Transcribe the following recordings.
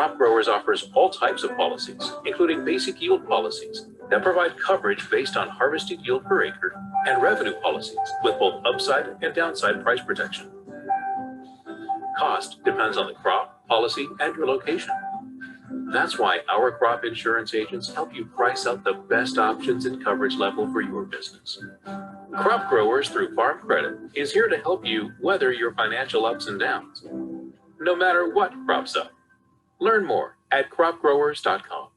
Crop Growers offers all types of policies, including basic yield policies that provide coverage based on harvested yield per acre, and revenue policies with both upside and downside price protection. Cost depends on the crop, policy, and your location. That's why our crop insurance agents help you price out the best options and coverage level for your business. Crop Growers through Farm Credit is here to help you weather your financial ups and downs, no matter what crops up. Learn more at cropgrowers.com.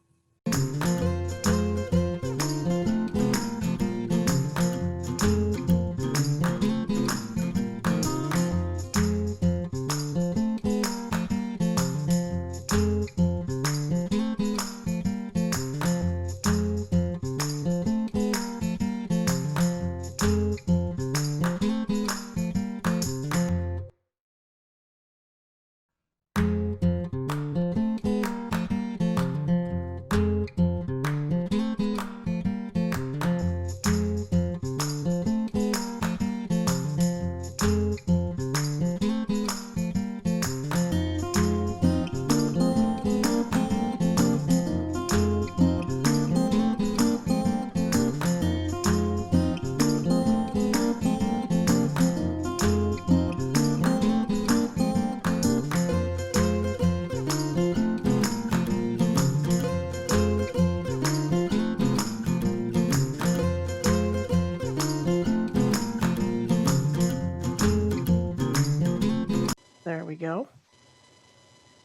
There we go.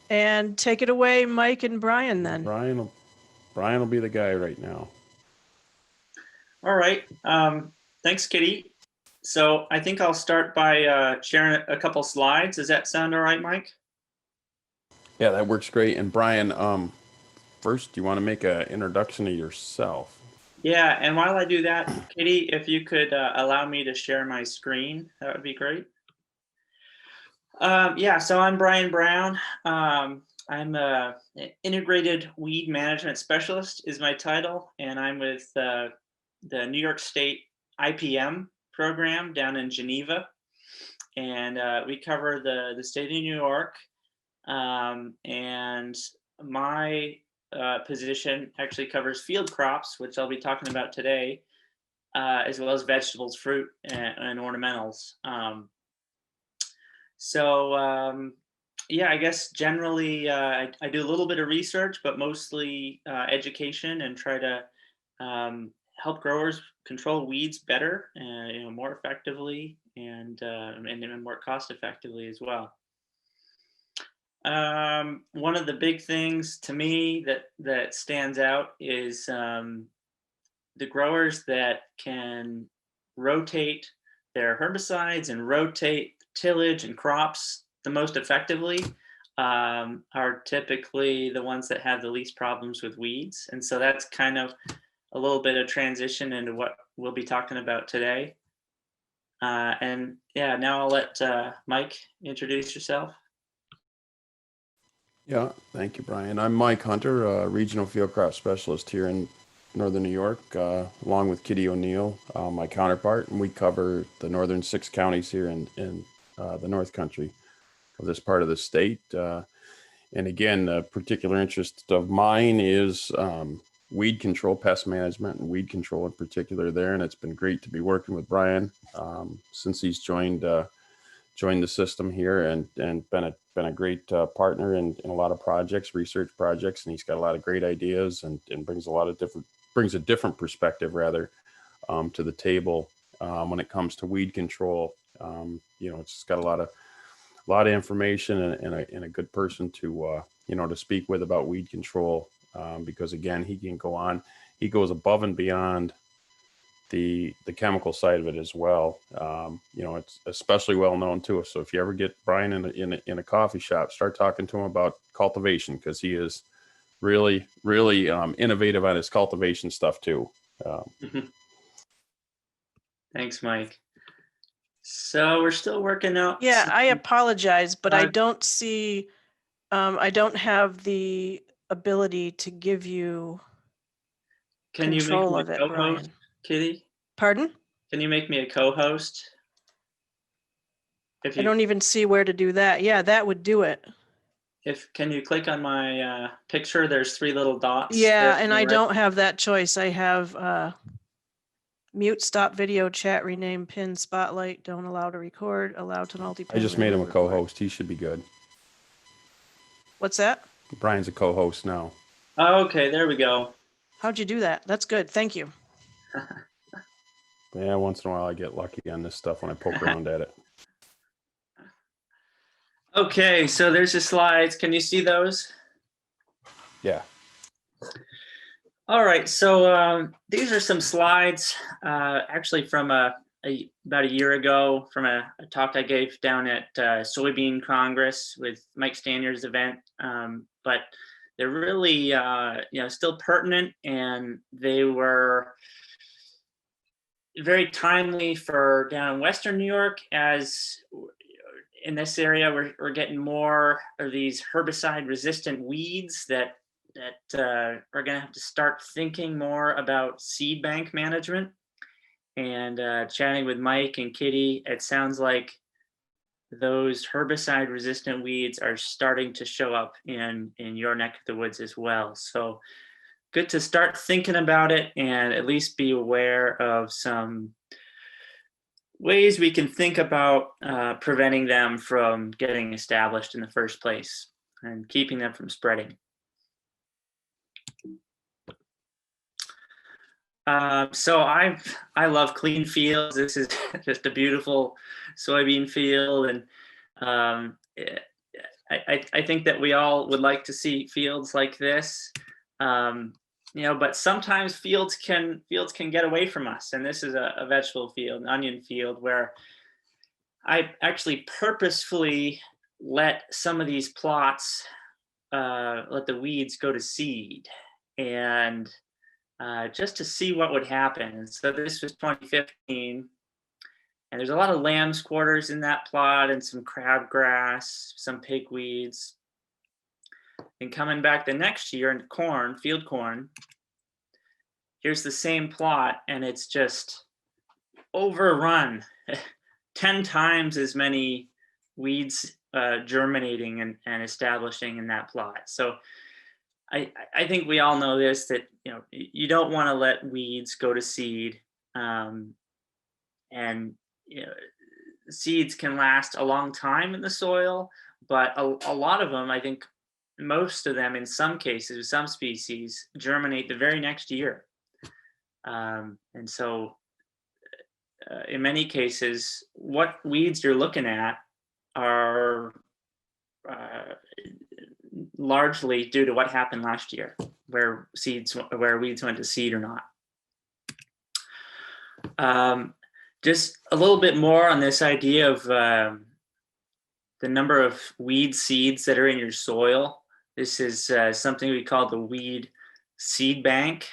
And take it away, Mike and Bryan, then. Bryan will be the guy right now. All right. Thanks, Kitty. So I think I'll start by sharing a couple slides. Does that sound all right, Mike? Yeah, that works great. And Bryan, first, do you want to make an introduction to yourself? Yeah, and while I do that, Kitty, if you could allow me to share my screen, that would be great. Yeah, so I'm Bryan Brown. I'm an integrated weed management specialist is my title, and I'm with the New York State IPM program down in Geneva, and we cover the state of New York, and my position actually covers field crops, which I'll be talking about today, as well as vegetables, fruit, and ornamentals. Yeah, I guess generally I do a little bit of research, but mostly education, and try to help growers control weeds better, more effectively, and more cost effectively as well. One of the big things to me that stands out is the growers that can rotate their herbicides and rotate tillage and crops the most effectively are typically the ones that have the least problems with weeds. And so that's kind of a little bit of transition into what we'll be talking about today. And yeah, now I'll let Mike introduce yourself. Yeah, thank you, Bryan. I'm Mike Hunter, a regional field crop specialist here in Northern New York, along with Kitty O'Neill, my counterpart, and we cover the northern 6 counties here in the North Country of this part of the state. And again, a particular interest of mine is weed control, pest management, and weed control in particular there. And it's been great to be working with Bryan since he's joined the system here, and been a great partner in a lot of projects, research projects, and he's got a lot of great ideas and brings a different perspective rather to the table when it comes to weed control. It's got a lot of information and a good person to to speak with about weed control, because again, he goes above and beyond the chemical side of it as well. It's especially well known to us. So if you ever get Bryan in a coffee shop, start talking to him about cultivation, because he is really innovative on his cultivation stuff too. Thanks, Mike. So we're still working out. Yeah, I apologize, but I don't see, I don't have the ability to give you control of it, Bryan. Kitty? Pardon? Can you make me a co-host? I don't even see where to do that. Yeah, that would do it. can you click on my picture? There's 3 little dots. Yeah, there and on I the right. don't have that choice. I have mute, stop video, chat, rename, pin, spotlight, don't allow to record, allow to multi-pin. I just made him a remove, record. co-host. He should be good. What's that? Brian's a co-host now. Oh, okay, there we go. How'd you do that? That's good. Thank you. Yeah, once in a while I get lucky on this stuff when I poke around at it. Okay, so there's the slides. Can you see those? Yeah. All right, so these are some slides actually from about a year ago from a talk I gave down at Soybean Congress with Mike Stanyer's event, but they're really still pertinent, and they were very timely for down in Western New York, as in this area we're getting more of these herbicide resistant weeds that are going to have to start thinking more about seed bank management. And chatting with Mike and Kitty, it sounds like those herbicide resistant weeds are starting to show up in your neck of the woods as well. So good to start thinking about it and at least be aware of some ways we can think about preventing them from getting established in the first place and keeping them from spreading. So I love clean fields. This is just a beautiful soybean field, and I think that we all would like to see fields like this. But sometimes fields can get away from us, and this is a vegetable field, an onion field, where I actually purposefully let some of these plots let the weeds go to seed, and just to see what would happen. And so this was 2015, and there's a lot of lamb's quarters in that plot and some crabgrass, some pigweeds. And coming back the next year in corn, field corn, here's the same plot, and it's just overrun. 10 times as many weeds germinating and establishing in that plot. So I think we all know this, that you don't want to let weeds go to seed, and seeds can last a long time in the soil, but a lot of them, I think most of them in some cases, with some species, germinate the very next year. And so in many cases, what weeds you're looking at are largely due to what happened last year, where weeds went to seed or not. Just a little bit more on this idea of the number of weed seeds that are in your soil. This is something we call the weed seed bank.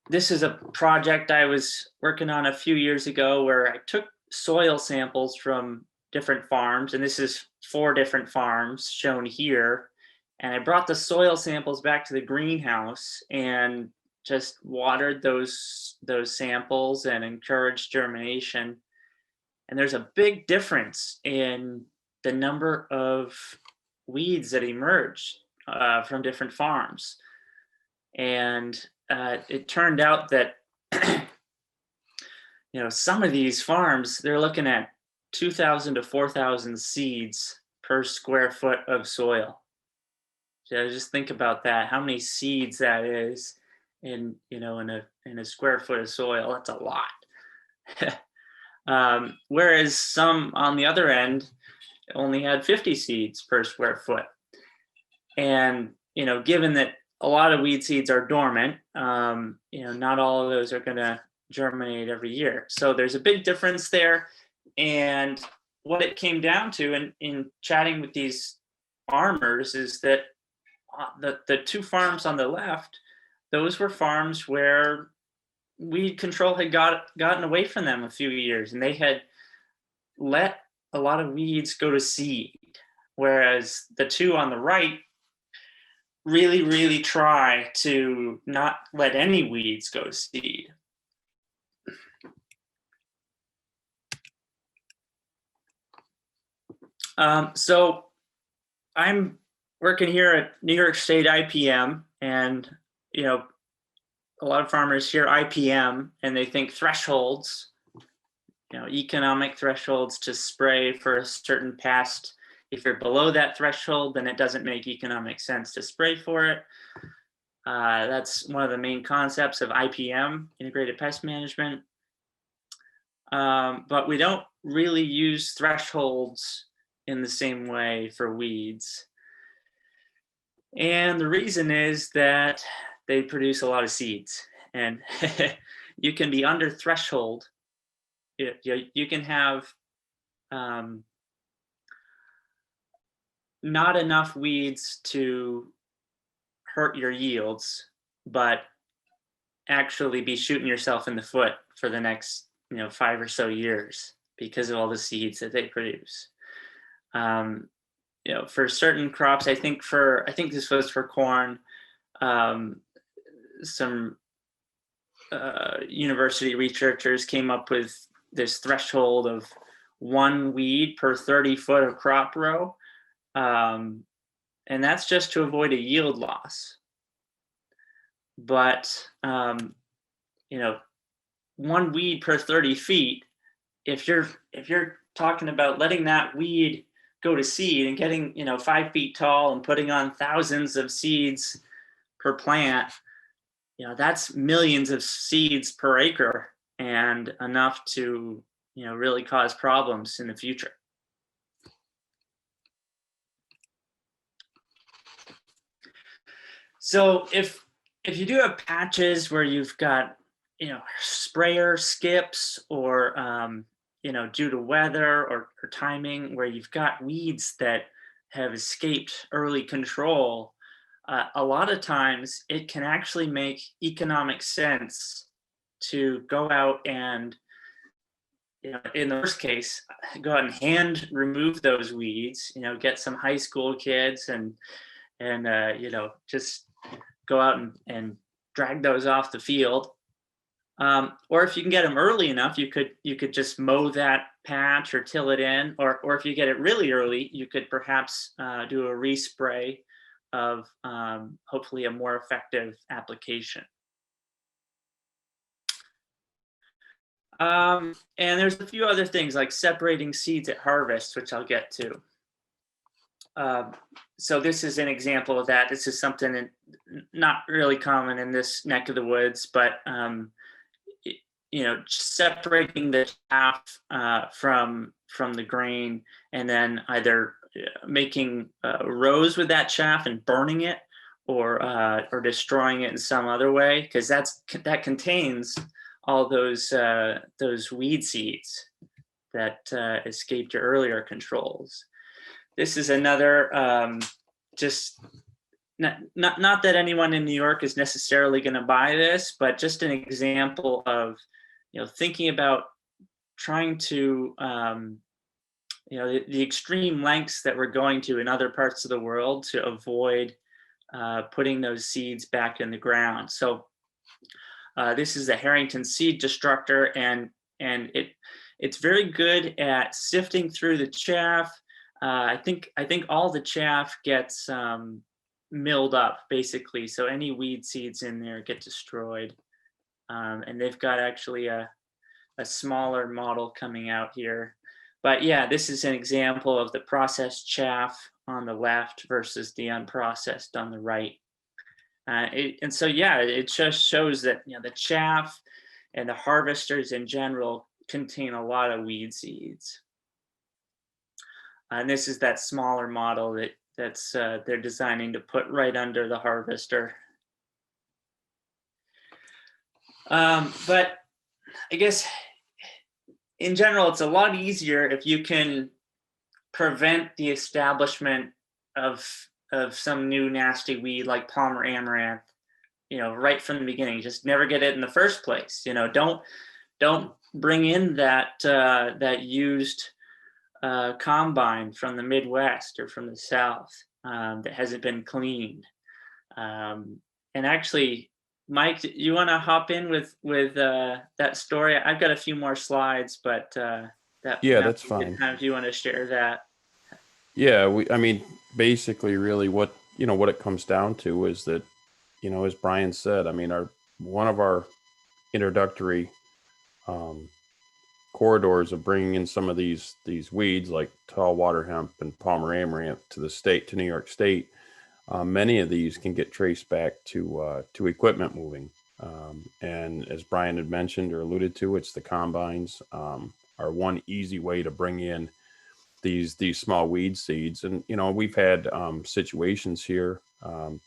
This is a project I was working on a few years ago where I took soil samples from different farms, and this is 4 different farms shown here. And I brought the soil samples back to the greenhouse and just watered those samples and encouraged germination. And there's a big difference in the number of weeds that emerge from different farms. And it turned out that some of these farms, they're looking at 2,000 to 4,000 seeds per square foot of soil. So just think about that, how many seeds that is in a square foot of soil. That's a lot. Whereas some on the other end only had 50 seeds per square foot. And given that a lot of weed seeds are dormant, not all of those are going to germinate every year. So there's a big difference there. And what it came down to in chatting with these farmers is that the 2 farms on the left, those were farms where weed control had gotten away from them a few years, and they had let a lot of weeds go to seed. Whereas the 2 on the right really, really try to not let any weeds go to seed. So I'm working here at New York State IPM, and a lot of farmers hear IPM and they think thresholds, economic thresholds to spray for a certain pest. If you're below that threshold, then it doesn't make economic sense to spray for it. That's one of the main concepts of IPM, integrated pest management. But we don't really use thresholds in the same way for weeds. And the reason is that they produce a lot of seeds, and you can be under threshold. You can have not enough weeds to hurt your yields, but actually be shooting yourself in the foot for the next 5 or so years because of all the seeds that they produce. For certain crops, I think this was for corn, some university researchers came up with this threshold of 1 weed per 30 foot of crop row. And that's just to avoid a yield loss. But, 1 weed per 30 feet, if you're talking about letting that weed go to seed and getting 5 feet tall and putting on thousands of seeds per plant, that's millions of seeds per acre, and enough to really cause problems in the future. So if you do have patches where you've got sprayer skips, or due to weather or timing, where you've got weeds that have escaped early control, a lot of times it can actually make economic sense to go out and, in the worst case, go out and hand remove those weeds. Get some high school kids and just go out and drag those off the field. Or if you can get them early enough, you could just mow that patch or till it in, or if you get it really early, you could perhaps do a respray of hopefully a more effective application. And there's a few other things like separating seeds at harvest, which I'll get to. So this is an example of that. This is something not really common in this neck of the woods, but separating the chaff from the grain, and then either making rows with that chaff and burning it, or destroying it in some other way, because that contains all those weed seeds that escaped your earlier controls. This is another, just not that anyone in New York is necessarily going to buy this, but just an example of thinking about trying to the extreme lengths that we're going to in other parts of the world to avoid putting those seeds back in the ground. So this is the Harrington seed destructor, and it's very good at sifting through the chaff. I think all the chaff gets milled up, basically, so any weed seeds in there get destroyed. And they've got actually a smaller model coming out here. But yeah, this is an example of the processed chaff on the left versus the unprocessed on the right. And so yeah, it just shows that the chaff and the harvesters in general contain a lot of weed seeds. And this is that smaller model that's they're designing to put right under the harvester. But I guess in general, it's a lot easier if you can prevent the establishment of some new nasty weed like Palmer amaranth, right from the beginning. Just never get it in the first place. Don't bring in that used combine from the Midwest or from the South that hasn't been cleaned. And actually, Mike, you want to hop in with that story? I've got a few more slides, but that's fine. If you want to share that. Yeah, I mean, basically, really, what it comes down to is that, as Bryan said, I mean, one of our introductory um, corridors of bringing in some of these weeds like tall water hemp and Palmer amaranth to the state, to New York State. Many of these can get traced back to equipment moving, and as Bryan had mentioned or alluded to, it's the combines are one easy way to bring in these small weed seeds. And we've had situations here.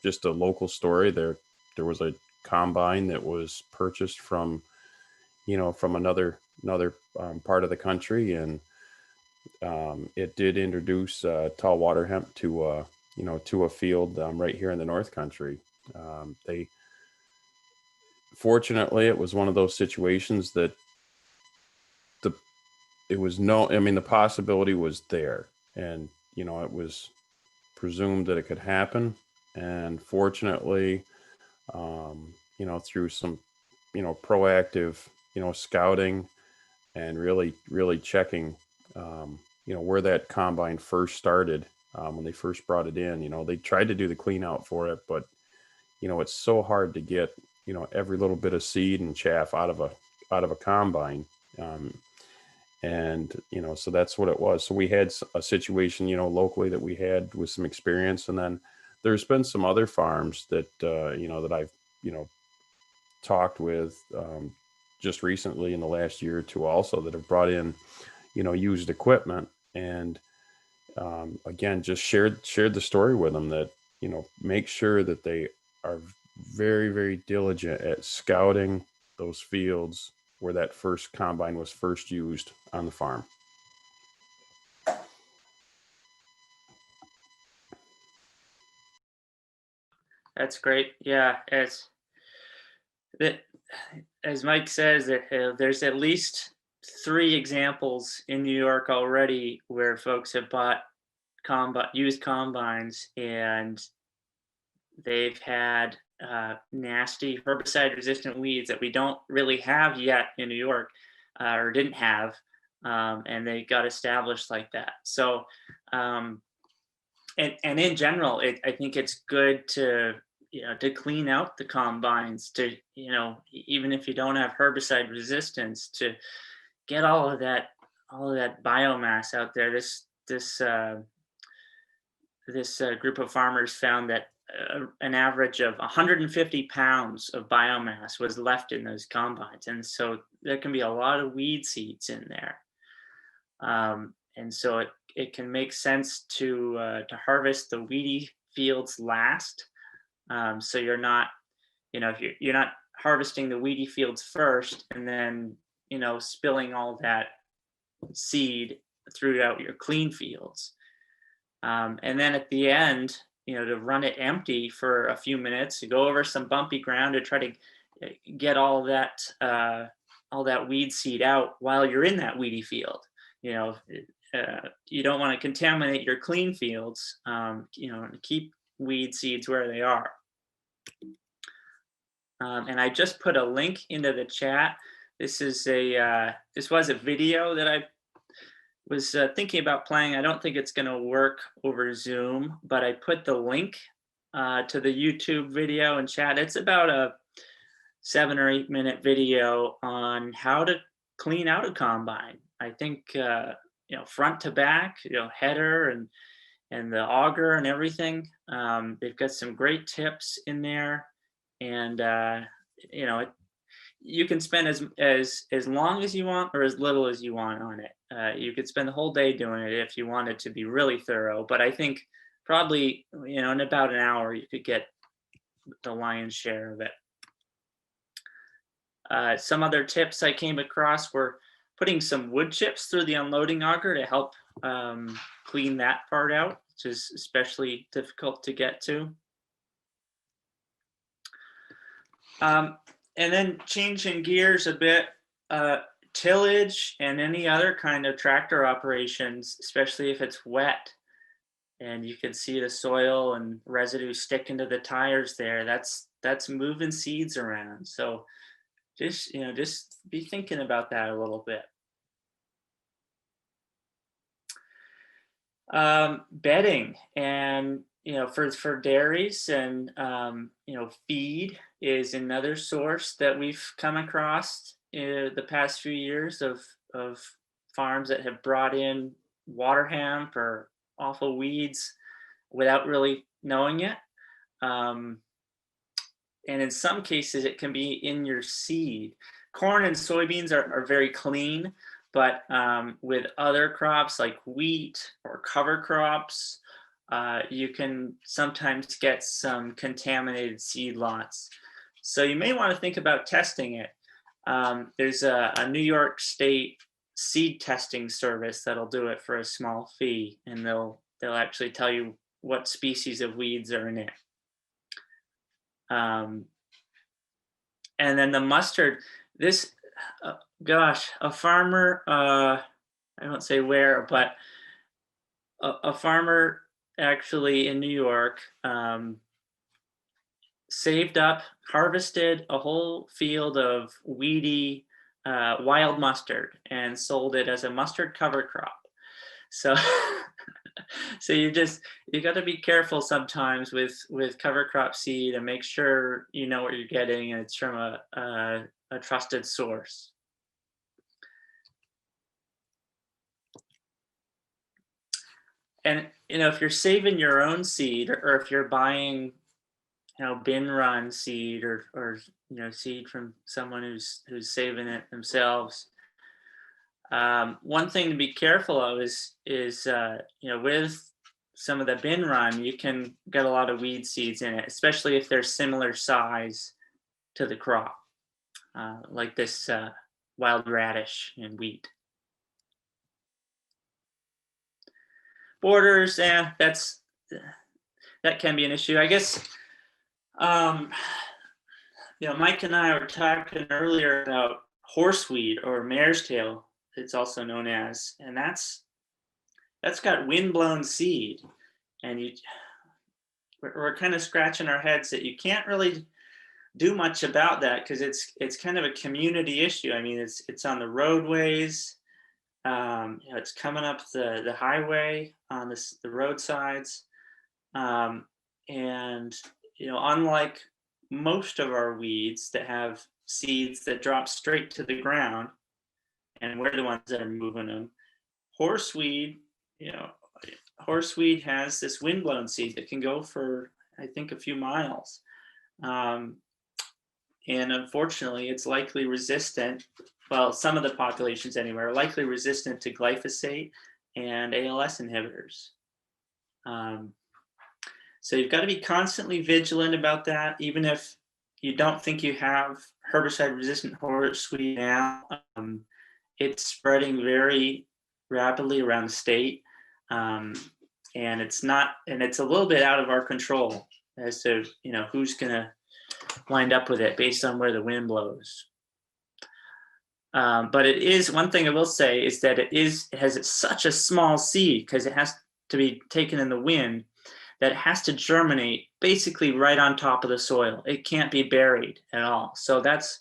Just a local story. There was a combine that was purchased from another part of the country, and it did introduce tall water hemp to a field right here in the North Country. They Fortunately, it was one of those situations that the it was no I mean, the possibility was there, and it was presumed that it could happen. And fortunately, through some proactive scouting and really checking where that combine first started, when they first brought it in. They tried to do the clean out for it, but it's so hard to get every little bit of seed and chaff out of a combine. And so that's what it was. So we had a situation locally that we had with some experience, and then there's been some other farms that that I've talked with just recently in the last year or two also, that have brought in used equipment, and again, just shared the story with them that make sure that they are very, very diligent at scouting those fields where that first combine was first used on the farm. That's great. Yeah, as Mike says, that there's at least 3 examples in New York already where folks have bought used combines, and they've had nasty herbicide-resistant weeds that we don't really have yet in New York, or didn't have, and they got established like that. So, and in general, I think it's good to to clean out the combines, to even if you don't have herbicide resistance, to get all of that biomass out there. This group of farmers found that an average of 150 pounds of biomass was left in those combines, and so there can be a lot of weed seeds in there. And so it can make sense to harvest the weedy fields last. So you're not, if you're not harvesting the weedy fields first and then spilling all that seed throughout your clean fields. And then at the end, to run it empty for a few minutes, to go over some bumpy ground to try to get all that weed seed out while you're in that weedy field. You don't want to contaminate your clean fields. Keep weed seeds where they are. And I just put a link into the chat. This was a video that I was thinking about playing. I don't think it's going to work over Zoom, but I put the link to the YouTube video in chat. It's about a 7 or 8 minute video on how to clean out a combine. I think front to back, header and the auger and everything. They've got some great tips in there, and you can spend as long as you want or as little as you want on it. You could spend the whole day doing it if you wanted to be really thorough, but I think probably in about an hour you could get the lion's share of it. Some other tips I came across were putting some wood chips through the unloading auger to help clean that part out, which is especially difficult to get to. And then changing gears a bit, tillage and any other kind of tractor operations, especially if it's wet and you can see the soil and residue sticking to the tires there, that's moving seeds around. So just be thinking about that a little bit. Bedding, and for dairies, and feed is another source that we've come across in the past few years of farms that have brought in water hemp or awful weeds without really knowing it. And in some cases, it can be in your seed. Corn and soybeans are very clean, but with other crops like wheat or cover crops, you can sometimes get some contaminated seed lots. So you may want to think about testing it. There's a New York State seed testing service that'll do it for a small fee, and they'll actually tell you what species of weeds are in it. And then the mustard, this, a farmer, I won't say where, but a farmer actually in New York saved up, harvested a whole field of weedy wild mustard and sold it as a mustard cover crop. So so you got to be careful sometimes with cover crop seed, and make sure you know what you're getting and it's from a trusted source. And if you're saving your own seed, or if you're buying bin run seed, or seed from someone who's saving it themselves, one thing to be careful of is with some of the bin run, you can get a lot of weed seeds in it, especially if they're similar size to the crop, like this wild radish and wheat. Borders, that can be an issue, I guess. Mike and I were talking earlier about horseweed, or mare's tail, it's also known as, and that's got windblown seed, and we're kind of scratching our heads that you can't really do much about that, because it's kind of a community issue. I mean, it's on the roadways, it's coming up the highway on the roadsides, and unlike most of our weeds that have seeds that drop straight to the ground, and we're the ones that are moving them, horseweed has this windblown seed that can go for, I think, a few miles. And unfortunately, it's likely resistant. Well, some of the populations anyway are likely resistant to glyphosate and ALS inhibitors. So you've got to be constantly vigilant about that, even if you don't think you have herbicide-resistant horseweed now. It's spreading very rapidly around the state, and it's a little bit out of our control as to who's going to wind up with it based on where the wind blows. But it is, one thing I will say is that it has such a small seed, because it has to be taken in the wind, that it has to germinate basically right on top of the soil. It can't be buried at all. So that's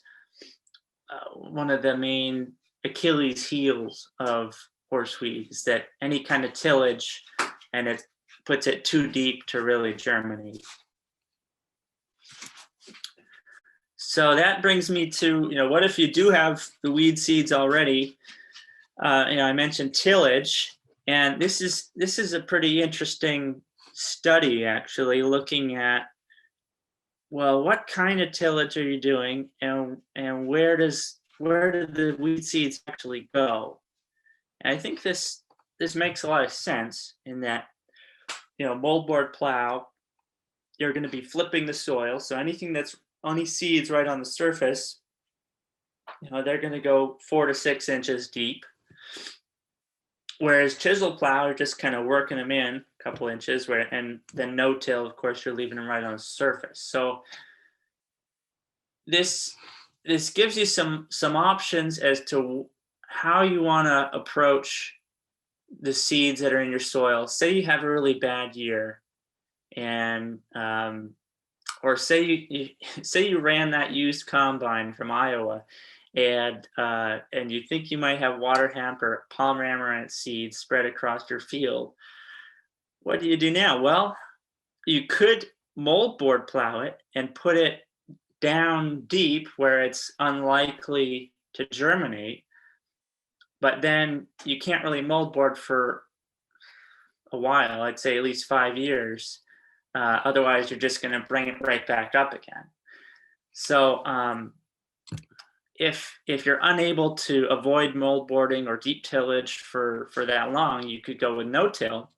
one of the main Achilles heels of horseweed, is that any kind of tillage, and it puts it too deep to really germinate. So that brings me to, what if you do have the weed seeds already? I mentioned tillage, and this is a pretty interesting study, actually, looking at, well, what kind of tillage are you doing, and where do the weed seeds actually go? And I think this makes a lot of sense, in that, moldboard plow, you're going to be flipping the soil, so anything that's any seeds right on the surface, they're going to go 4 to 6 inches deep. Whereas chisel plow, you're just kind of working them in a couple inches, and then no-till, of course, you're leaving them right on the surface. So this gives you some options as to how you want to approach the seeds that are in your soil. Say you have a really bad year, and or say you ran that used combine from Iowa, and you think you might have water hemp or palm amaranth seeds spread across your field. what do you do now? Well, you could moldboard plow it and put it down deep where it's unlikely to germinate, but then you can't really moldboard for a while. I'd say at least 5 years. Otherwise, you're just going to bring it right back up again. So if you're unable to avoid moldboarding or deep tillage for that long, you could go with no-till,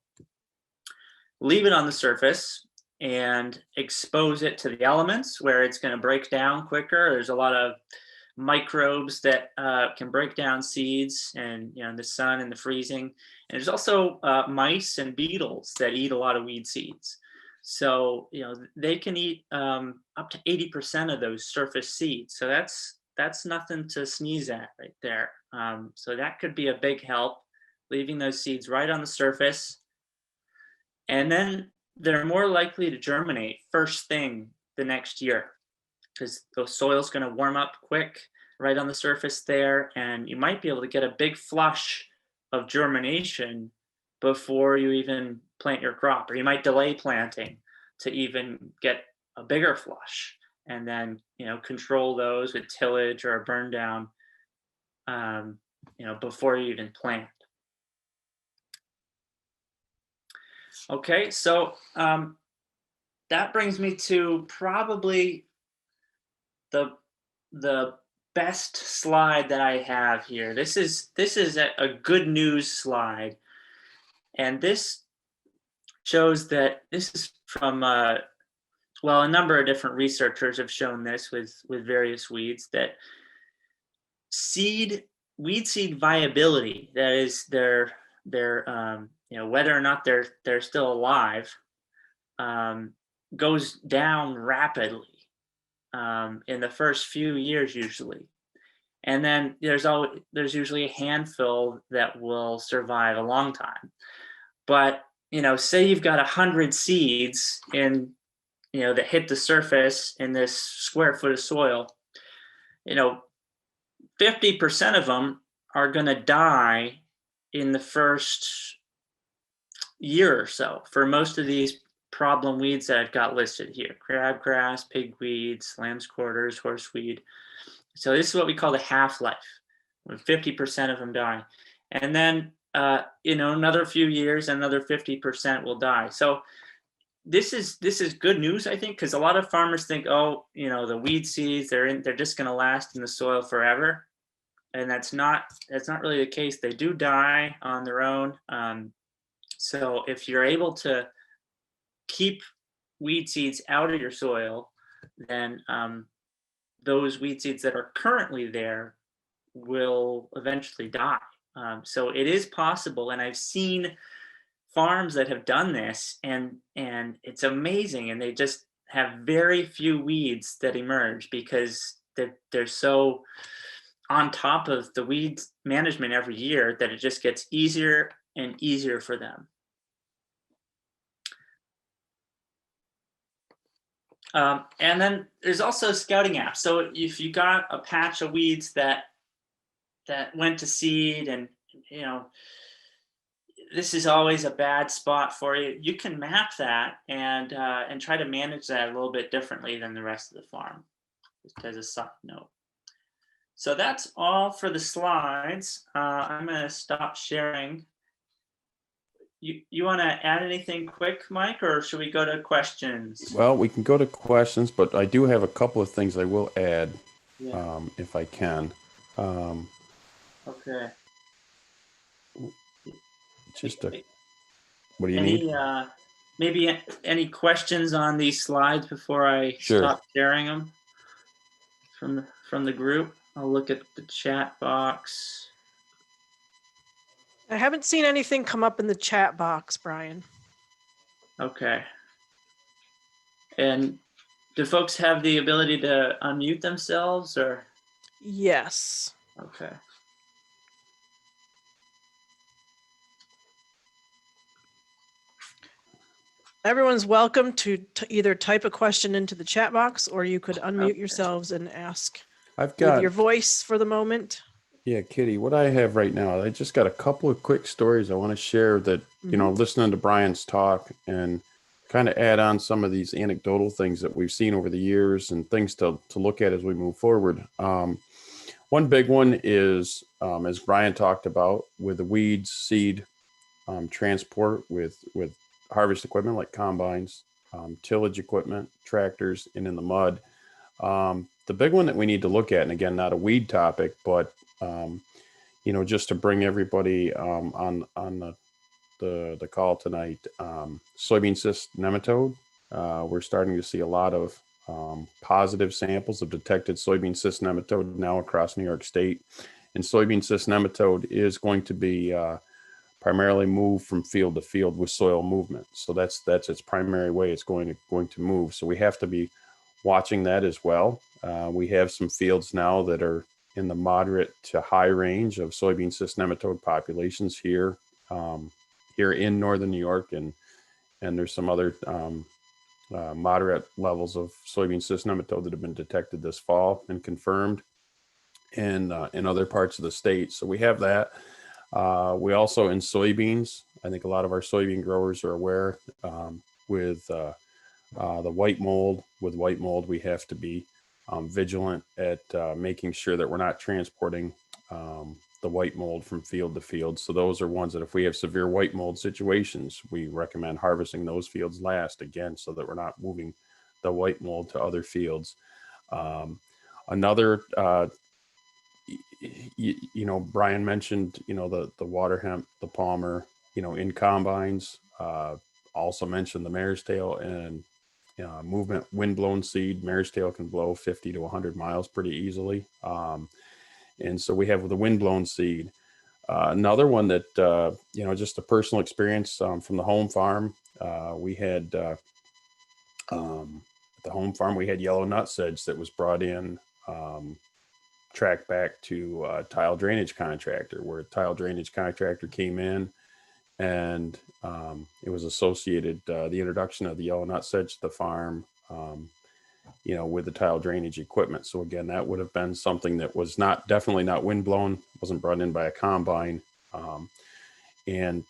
leave it on the surface, and expose it to the elements where it's going to break down quicker. There's a lot of microbes that can break down seeds, and the sun and the freezing. And there's also mice and beetles that eat a lot of weed seeds. So they can eat up to 80% of those surface seeds. So that's nothing to sneeze at right there. So that could be a big help, leaving those seeds right on the surface. And then they're more likely to germinate first thing the next year, because the soil's going to warm up quick right on the surface there, and you might be able to get a big flush of germination before you even plant your crop, or you might delay planting to even get a bigger flush, and then control those with tillage or a burn down before you even plant. Okay, so that brings me to probably the best slide that I have here. This is a good news slide, and this shows that this is from a number of different researchers have shown this with various weeds, that weed seed viability, that is their whether or not they're still alive, goes down rapidly in the first few years usually, and then there's usually a handful that will survive a long time. But say you've got 100 seeds in that hit the surface in this square foot of soil, 50% of them are going to die in the first year or so for most of these problem weeds that I've got listed here: crabgrass, pigweed, lamb's quarters, horseweed. So this is what we call the half-life, when 50% of them die. And then another few years, another 50% will die. So this is good news, I think, because a lot of farmers think, the weed seeds, they're just going to last in the soil forever, and that's not really the case. They do die on their own. So if you're able to keep weed seeds out of your soil, then those weed seeds that are currently there will eventually die. So it is possible, and I've seen farms that have done this, and it's amazing, and they just have very few weeds that emerge because they're so on top of the weed management every year that it just gets easier and easier for them. And then there's also scouting apps. So if you got a patch of weeds that went to seed, and this is always a bad spot for you, you can map that and try to manage that a little bit differently than the rest of the farm, just as a side note. So that's all for the slides. I'm going to stop sharing. You want to add anything quick, Mike, or should we go to questions? Well, we can go to questions, but I do have a couple of things I will add, if I can. Okay. What do you need? Maybe any questions on these slides before I stop sharing them from the group? I'll look at the chat box. I haven't seen anything come up in the chat box, Brian. Okay. And do folks have the ability to unmute themselves, or? Yes. Okay. Everyone's welcome to either type a question into the chat box, or you could unmute yourselves and ask with your voice for the moment. Yeah, Kitty, what I have right now, I just got a couple of quick stories I want to share that, listening to Brian's talk and kind of add on some of these anecdotal things that we've seen over the years and things to look at as we move forward. One big one is, as Brian talked about, with the weeds, seed, transport with harvest equipment like combines, tillage equipment, tractors, and in the mud. The big one that we need to look at, and again, not a weed topic, but just to bring everybody on the call tonight, soybean cyst nematode. We're starting to see a lot of positive samples of detected soybean cyst nematode now across New York State, and soybean cyst nematode is going to be primarily moved from field to field with soil movement. So that's its primary way it's going to move. So we have to be watching that as well. We have some fields now that are in the moderate to high range of soybean cyst nematode populations here in northern New York, and there's some other moderate levels of soybean cyst nematode that have been detected this fall and confirmed in other parts of the state. So we have that. We also, in soybeans, I think a lot of our soybean growers are aware, with the white mold. With white mold, we have to be vigilant at making sure that we're not transporting the white mold from field to field. So those are ones that if we have severe white mold situations, we recommend harvesting those fields last, again, so that we're not moving the white mold to other fields. Another, Brian mentioned, the water hemp, the palmer, in combines. Also mentioned the mare's tail and movement, windblown seed. Mare's tail can blow 50 to 100 miles pretty easily. And so we have the windblown seed. Another one that, just a personal experience from the home farm. We had, at the home farm, we had yellow nut sedge that was brought in, tracked back to a tile drainage contractor, where a tile drainage contractor came in, and it was associated, the introduction of the yellow nut sedge to the farm, with the tile drainage equipment. So again, that would have been something that was definitely not windblown, wasn't brought in by a combine. And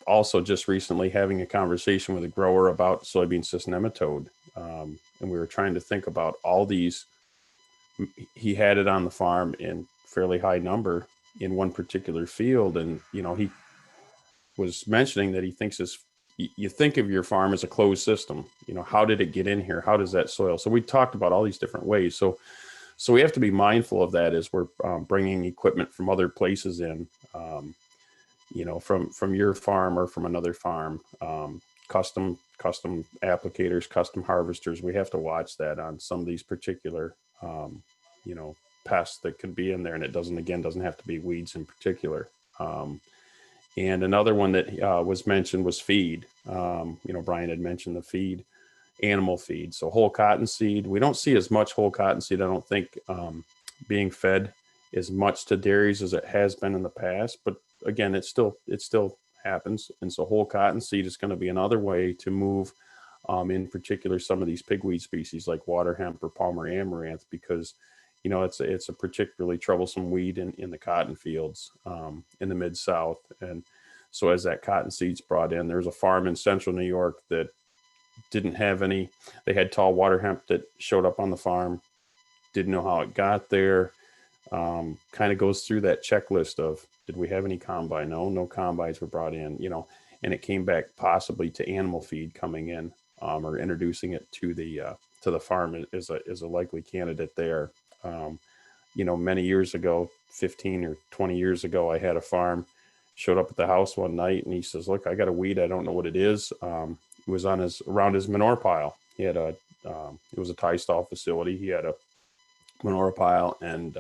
also just recently having a conversation with a grower about soybean cyst nematode. And we were trying to think about all these. He had it on the farm in fairly high number in one particular field. And, he was mentioning that he thinks you think of your farm as a closed system. How did it get in here? How does that soil? So we talked about all these different ways. So we have to be mindful of that as we're bringing equipment from other places in, from your farm or from another farm, custom applicators, custom harvesters. We have to watch that on some of these particular, pests that could be in there. And it doesn't have to be weeds in particular. And another one that was mentioned was feed. Brian had mentioned the feed, animal feed. So whole cotton seed. We don't see as much whole cotton seed, I don't think, being fed as much to dairies as it has been in the past. But again, it still happens. And so whole cotton seed is going to be another way to move, in particular, some of these pigweed species like water hemp or palmer amaranth, because it's a particularly troublesome weed in the cotton fields in the Mid-South. And so as that cotton seed's brought in, there's a farm in central New York that didn't have any. They had tall water hemp that showed up on the farm, didn't know how it got there. Kind of goes through that checklist of, did we have any combine? No combines were brought in, and it came back possibly to animal feed coming in, or introducing it to the farm is a likely candidate there. Many years ago, 15 or 20 years ago, I had a farm, showed up at the house one night, and he says, "Look, I got a weed. I don't know what it is." It was around his manure pile. He had it was a tie stall facility. He had a manure pile, and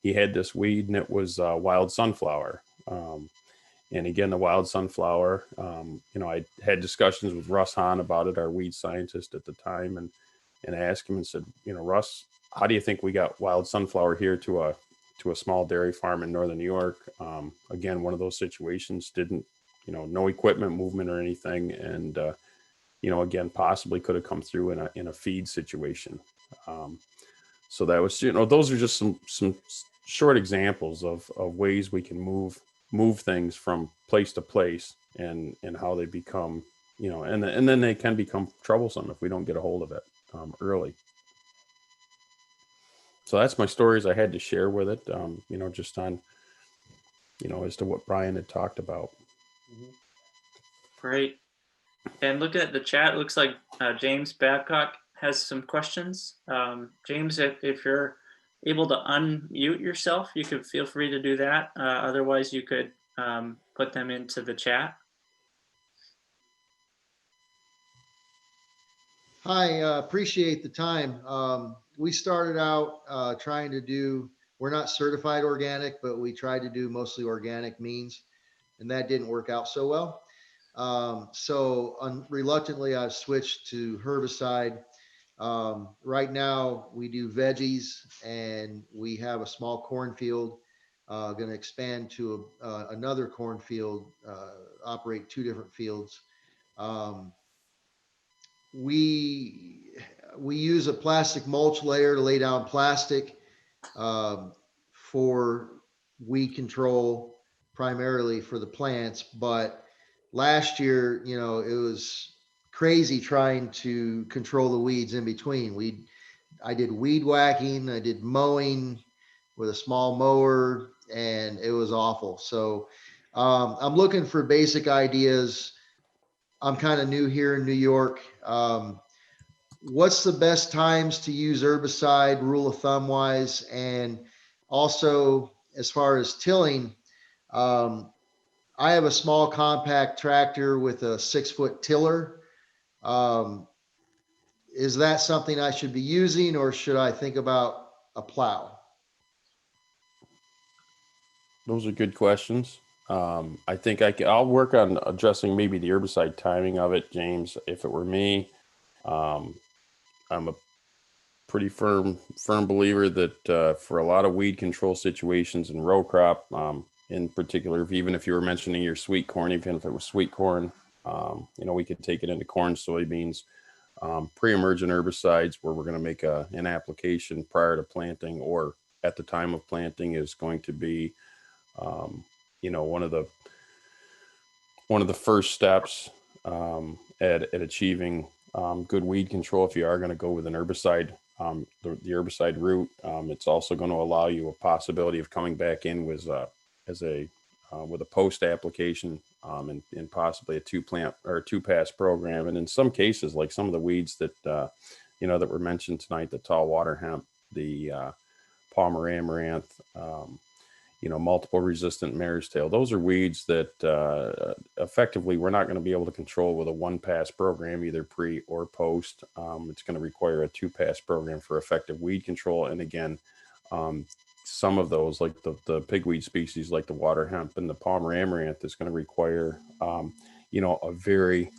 he had this weed, and it was wild sunflower. And again, the wild sunflower, I had discussions with Russ Hahn about it, our weed scientist at the time, and I asked him and said, Russ, how do you think we got wild sunflower here to a small dairy farm in northern New York? Again, one of those situations, didn't, no equipment movement or anything, and again, possibly could have come through in a feed situation. So that was, those are just some short examples of ways we can move things from place to place, and how they become, and then they can become troublesome if we don't get a hold of it early. So that's my stories I had to share with it, just on, as to what Bryan had talked about. Great. And look at the chat. It looks like James Babcock has some questions. James, if you're able to unmute yourself, you could feel free to do that. Otherwise, you could put them into the chat. Hi, appreciate the time. We started out trying to do, we're not certified organic, but we tried to do mostly organic means, and that didn't work out so well. So reluctantly, I've switched to herbicide. Right now, we do veggies, and we have a small cornfield. Going to expand to another cornfield, operate 2 different fields. We use a plastic mulch layer to lay down plastic for weed control, primarily for the plants. But last year, it was crazy trying to control the weeds in between. I did weed whacking, I did mowing with a small mower, and it was awful. So I'm looking for basic ideas. I'm kind of new here in New York. What's the best times to use herbicide, rule of thumb wise? And also, as far as tilling, I have a small compact tractor with a 6-foot tiller. Is that something I should be using, or should I think about a plow? Those are good questions. I think I'll work on addressing maybe the herbicide timing of it, James. If it were me, I'm a pretty firm believer that for a lot of weed control situations in row crop, in particular, even if you were mentioning your sweet corn, even if it was sweet corn, we could take it into corn, soybeans, pre-emergent herbicides where we're going to make an application prior to planting or at the time of planting is going to be, one of the first steps at achieving good weed control. If you are going to go with an herbicide, the herbicide route, it's also going to allow you a possibility of coming back in with a post application and possibly a 2-plant or 2-pass program. And in some cases, like some of the weeds that that were mentioned tonight, the tall water hemp, the Palmer amaranth, multiple resistant mare's tail. Those are weeds that effectively we're not going to be able to control with a 1-pass program, either pre or post. It's going to require a 2-pass program for effective weed control. And again, some of those, like the pigweed species, like the water hemp and the Palmer amaranth, is going to require, a very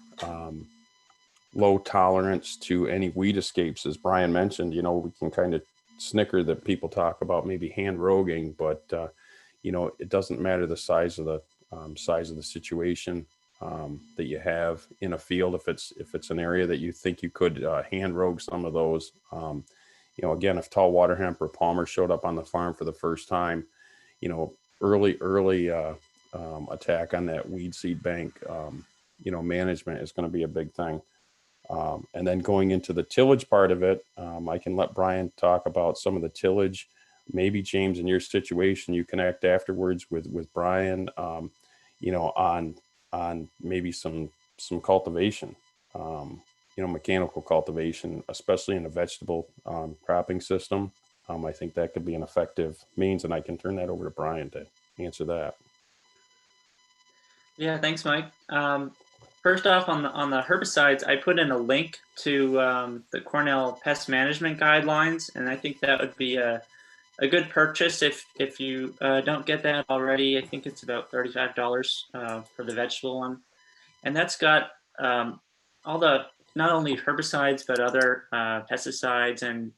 low tolerance to any weed escapes. As Bryan mentioned, we can kind of snicker that people talk about maybe hand roguing, but it doesn't matter the size of the situation that you have in a field. If it's an area that you think you could hand rogue some of those, again, if tall water hemp or Palmer showed up on the farm for the first time, early attack on that weed seed bank, management is going to be a big thing. And then going into the tillage part of it, I can let Bryan talk about some of the tillage. Maybe James, in your situation, you connect afterwards with Bryan, on maybe some cultivation, mechanical cultivation, especially in a vegetable cropping system. I think that could be an effective means, and I can turn that over to Bryan to answer that. Yeah, thanks, Mike. First off, on the herbicides, I put in a link to the Cornell Pest Management Guidelines, and I think that would be a good purchase if you don't get that already. I think it's about $35 for the vegetable one, and that's got all the not only herbicides but other pesticides and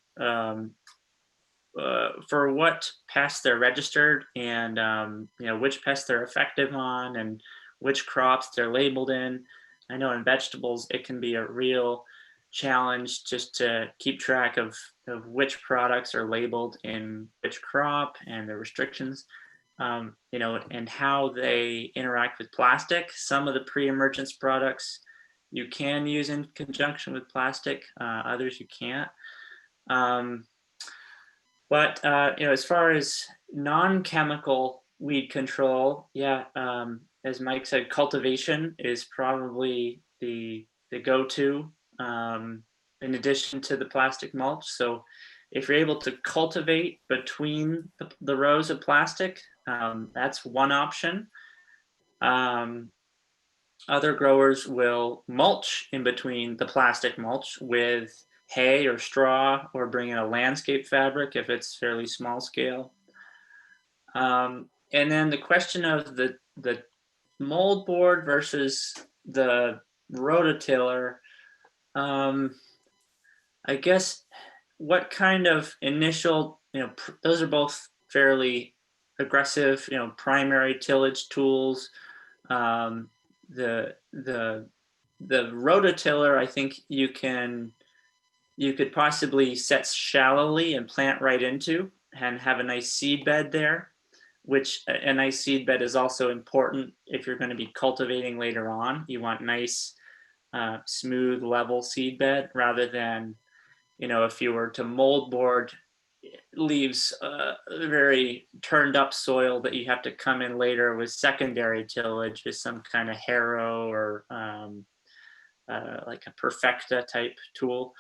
for what pests they're registered and which pests they're effective on and which crops they're labeled in. I know in vegetables it can be a real challenge just to keep track of which products are labeled in which crop and the restrictions, you know, and how they interact with plastic. Some of the pre-emergence products you can use in conjunction with plastic, others you can't. But you know, as far as non-chemical weed control, yeah, as Mike said, cultivation is probably the go-to, in addition to the plastic mulch. So if you're able to cultivate between the rows of plastic, that's one option. Other growers will mulch in between the plastic mulch with hay or straw, or bring in a landscape fabric if it's fairly small scale. And then the question of the mold board versus the rototiller, I guess what kind of initial, you know, those are both fairly aggressive, you know, primary tillage tools. The rototiller, I think you could possibly set shallowly and plant right into and have a nice seed bed there, which a nice seed bed is also important if you're going to be cultivating later on. You want nice, smooth, level seed bed rather than, you know, if you were to mold board, it leaves very turned up soil that you have to come in later with secondary tillage with some kind of harrow or like a perfecta type tool.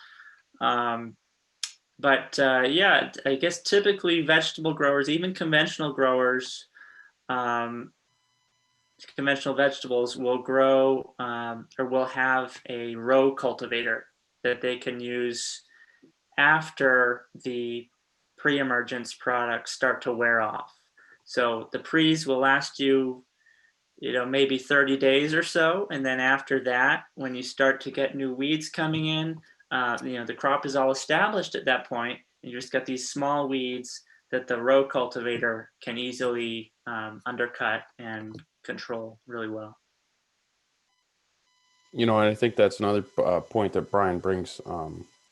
But yeah, I guess typically vegetable growers, even conventional growers, conventional vegetables will grow or will have a row cultivator that they can use after the pre-emergence products start to wear off. So the pre's will last you, you know, maybe 30 days or so. And then after that, when you start to get new weeds coming in, you know, the crop is all established at that point, and you just got these small weeds that the row cultivator can easily undercut and control really well. You know, and I think that's another point that Bryan brings.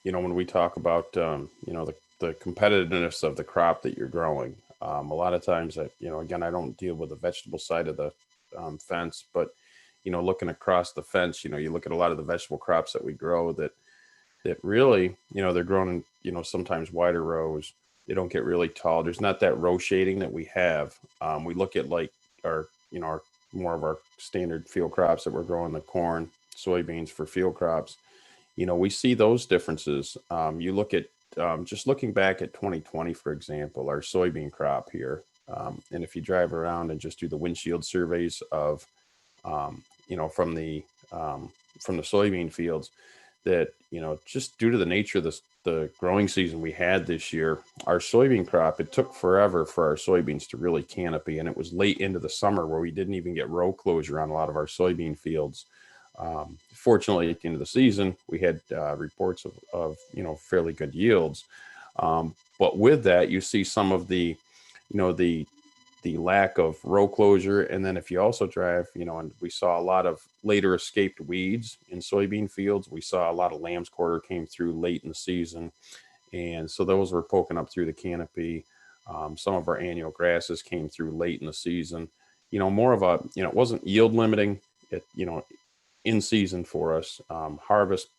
You know, when we talk about you know, the competitiveness of the crop that you're growing, a lot of times that, you know, again, I don't deal with the vegetable side of the fence, but, you know, looking across the fence, you know, you look at a lot of the vegetable crops that we grow that really, you know, they're grown in, you know, sometimes wider rows. They don't get really tall. There's not that row shading that we have. We look at like our, you know, our more of our standard field crops that we're growing, the corn, soybeans for field crops. You know, we see those differences. You look at just looking back at 2020, for example, our soybean crop here. And if you drive around and just do the windshield surveys of, you know, from the soybean fields, that, you know, just due to the nature of the growing season we had this year, our soybean crop, it took forever for our soybeans to really canopy. And it was late into the summer where we didn't even get row closure on a lot of our soybean fields. Fortunately, at the end of the season, we had reports of, you know, fairly good yields. But with that, you see some of the, you know, the lack of row closure. And then if you also drive, you know, and we saw a lot of later escaped weeds in soybean fields. We saw a lot of lamb's quarter came through late in the season. And so those were poking up through the canopy. Some of our annual grasses came through late in the season. You know, more of a, you know, it wasn't yield limiting, it, you know, in season for us. Harvest,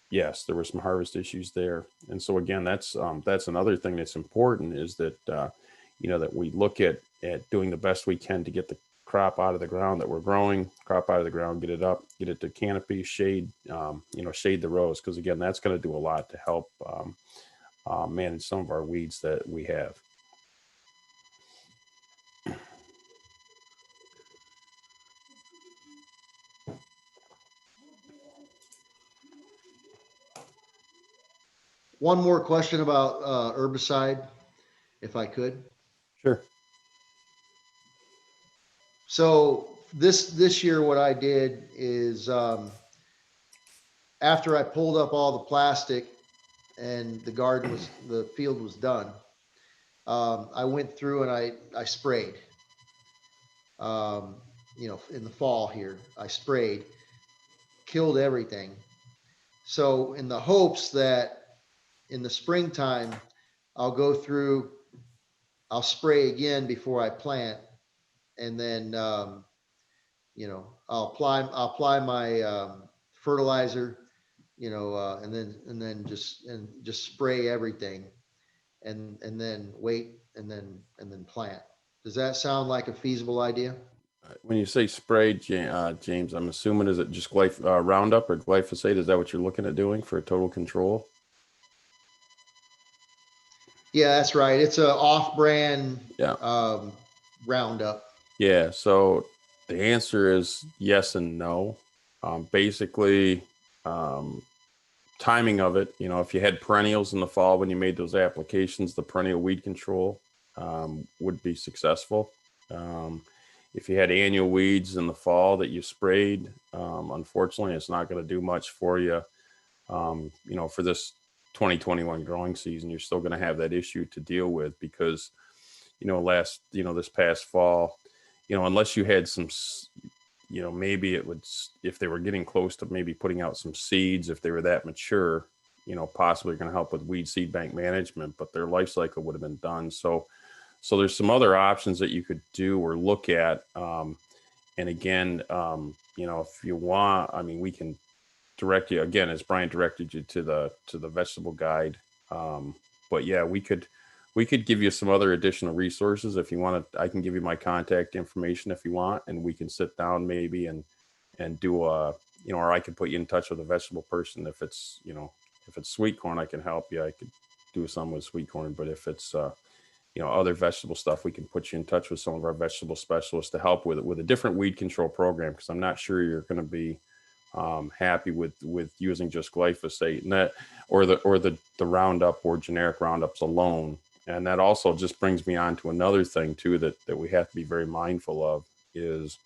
yes, there were some harvest issues there. And so again, that's another thing that's important, is that, you know, that we look at doing the best we can to get the crop out of the ground that we're growing, crop out of the ground, get it up, get it to canopy, shade, you know, shade the rows. Because again, that's going to do a lot to help manage some of our weeds that we have. One more question about herbicide, if I could. Sure. So this year, what I did is after I pulled up all the plastic and the field was done, I went through and I sprayed. You know, in the fall here, I sprayed, killed everything. So in the hopes that in the springtime, I'll go through, I'll spray again before I plant. And then, I'll apply my fertilizer, and then just spray everything and then wait and then plant. Does that sound like a feasible idea? When you say spray, James, I'm assuming is it just Roundup or glyphosate? Is that what you're looking at doing for total control? Yeah, that's right. It's a off-brand Yeah. Roundup. Yeah. So the answer is yes and no. Basically, timing of it, if you had perennials in the fall when you made those applications, the perennial weed control would be successful. If you had annual weeds in the fall that you sprayed, unfortunately, it's not going to do much for you. For this 2021 growing season, you're still going to have that issue to deal with because, this past fall, unless you had some, maybe it would, if they were getting close to maybe putting out some seeds, if they were that mature, possibly going to help with weed seed bank management, but their life cycle would have been done. So there's some other options that you could do or look at. And again, if you want, we can direct you again, as Bryan directed you to the vegetable guide. But yeah, we could give you some other additional resources if you want to. I can give you my contact information if you want, and we can sit down maybe and do or I could put you in touch with a vegetable person. If it's sweet corn, I can help you. I could do some with sweet corn, but if it's other vegetable stuff, we can put you in touch with some of our vegetable specialists to help with a different weed control program, because I'm not sure you're going to be happy with using just glyphosate and that or the Roundup or generic Roundups alone. And that also just brings me on to another thing too that we have to be very mindful of is,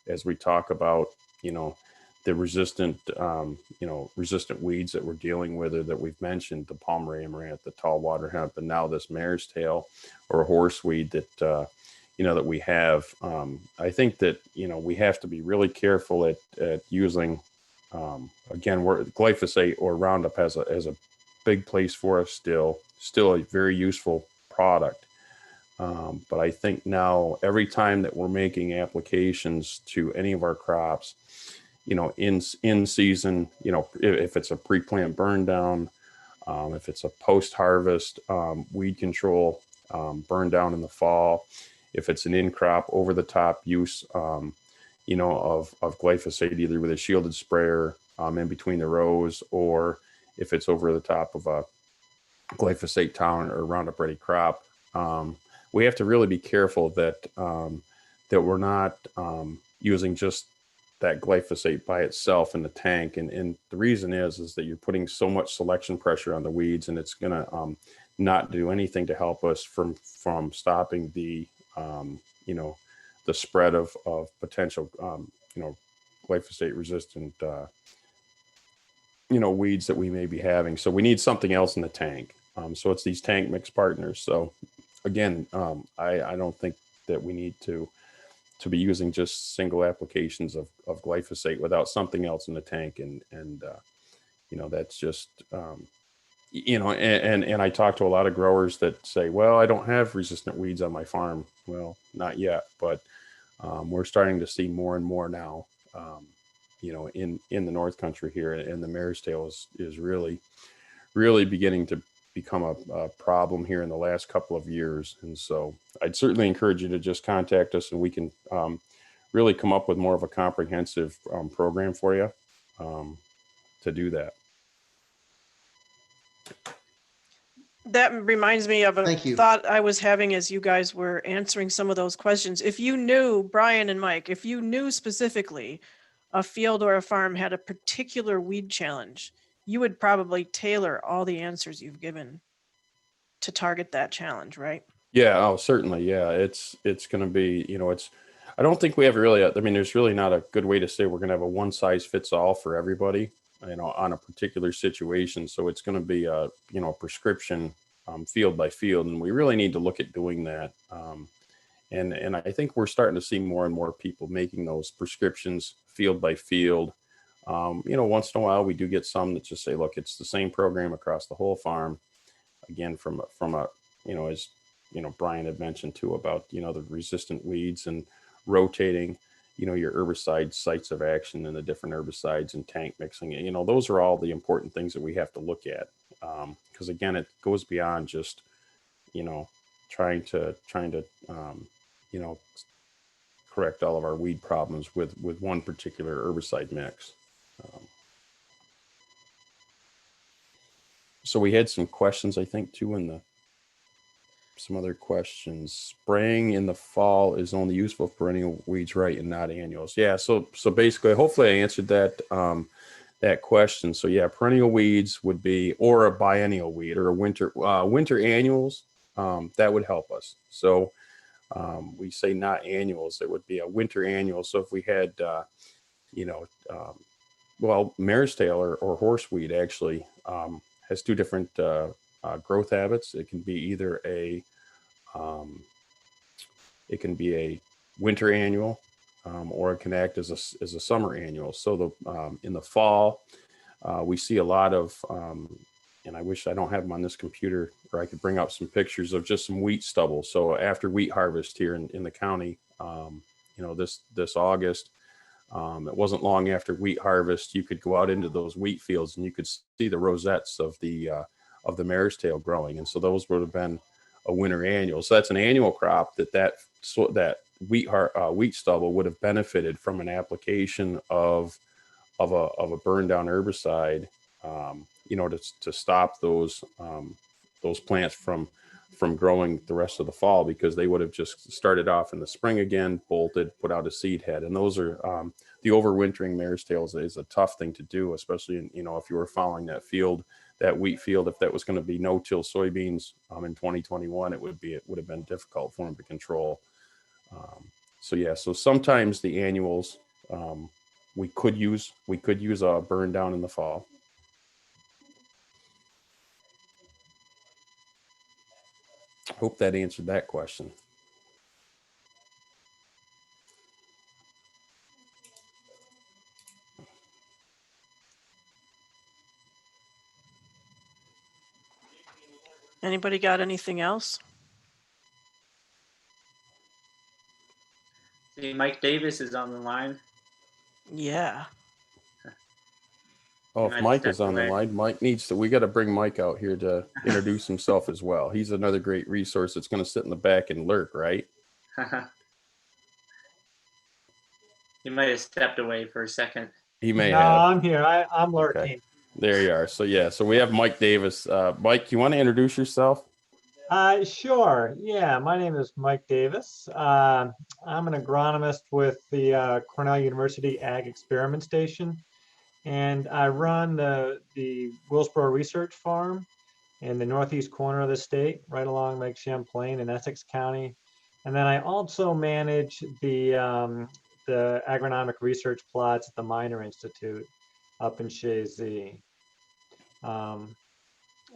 as we talk about the resistant weeds that we're dealing with or that we've mentioned, the palmer amaranth, the tall water hemp, and now this mare's tail or horseweed that that we have. I think that we have to be really careful at using again, where glyphosate or Roundup has a big place for us still a very useful product. But I think now every time that we're making applications to any of our crops, in season, if it's a pre-plant burn down, if it's a post-harvest weed control burn down in the fall, if it's an in-crop over-the-top use, of glyphosate, either with a shielded sprayer in between the rows, or if it's over the top of a glyphosate tolerant or Roundup ready crop, we have to really be careful that we're not using just that glyphosate by itself in the tank. And the reason is that you're putting so much selection pressure on the weeds, and it's going to not do anything to help us from stopping the the spread of potential glyphosate resistant weeds that we may be having. So we need something else in the tank. So it's these tank mix partners. So again, I don't think that we need to be using just single applications of glyphosate without something else in the tank. And that's just, and I talk to a lot of growers that say, well, I don't have resistant weeds on my farm. Well, not yet, but we're starting to see more and more now, in the North Country here, and the mare's tail is really, really beginning to become a problem here in the last couple of years. And so I'd certainly encourage you to just contact us, and we can really come up with more of a comprehensive program for you to do that. That reminds me of a Thank you. thought I was having as you guys were answering some of those questions. If you knew, Bryan and Mike, if you knew specifically a field or a farm had a particular weed challenge, you would probably tailor all the answers you've given to target that challenge, right? Yeah, oh, certainly. Yeah, it's going to be, I don't think we have really, there's really not a good way to say we're going to have a one size fits all for everybody, on a particular situation. So it's going to be a, prescription field by field. And we really need to look at doing that. And I think we're starting to see more and more people making those prescriptions field by field, Once in a while we do get some that just say, look, it's the same program across the whole farm. Again, from a, as, Brian had mentioned too about, the resistant weeds and rotating, your herbicide sites of action and the different herbicides and tank mixing. Those are all the important things that we have to look at. Because again, it goes beyond just, trying to, correct all of our weed problems with one particular herbicide mix. So we had some questions, I think, too, some other questions. Spraying in the fall is only useful for perennial weeds, right, and not annuals. Yeah. So basically, hopefully, I answered that question. So yeah, perennial weeds would be, or a biennial weed, or a winter annuals. That would help us. So we say not annuals. It would be a winter annual. So if we had, mare's tail or horseweed actually has two different growth habits. It can be either a winter annual, or it can act as a summer annual. So in the fall, we see a lot of, and I wish I don't have them on this computer, or I could bring up some pictures of just some wheat stubble. So after wheat harvest here in the county, this August, it wasn't long after wheat harvest, you could go out into those wheat fields and you could see the rosettes of the mare's tail growing. And so those would have been a winter annual. So that's an annual crop that wheat stubble would have benefited from an application of a burn down herbicide, to stop those plants from growing the rest of the fall, because they would have just started off in the spring again, bolted, put out a seed head. And those are the overwintering mare's tails is a tough thing to do, especially if you were following that wheat field. If that was going to be no-till soybeans in 2021, it would have been difficult for them to control. So sometimes the annuals we could use a burn down in the fall. Hope that answered that question. Anybody got anything else? See, Mike Davis is on the line. Yeah. Oh, He if might Mike step is on the away. line, Mike needs to, we got to bring Mike out here to introduce himself as well. He's another great resource that's going to sit in the back and lurk, right? He might have stepped away for a second. He may No, have. I'm here. I'm lurking. Okay. There you are. So yeah, so we have Mike Davis. Mike, you want to introduce yourself? Sure. Yeah, my name is Mike Davis. I'm an agronomist with the Cornell University Ag Experiment Station, and I run the Willsboro Research Farm in the northeast corner of the state, right along Lake Champlain in Essex County. And then I also manage the agronomic research plots at the Minor Institute up in Shazy.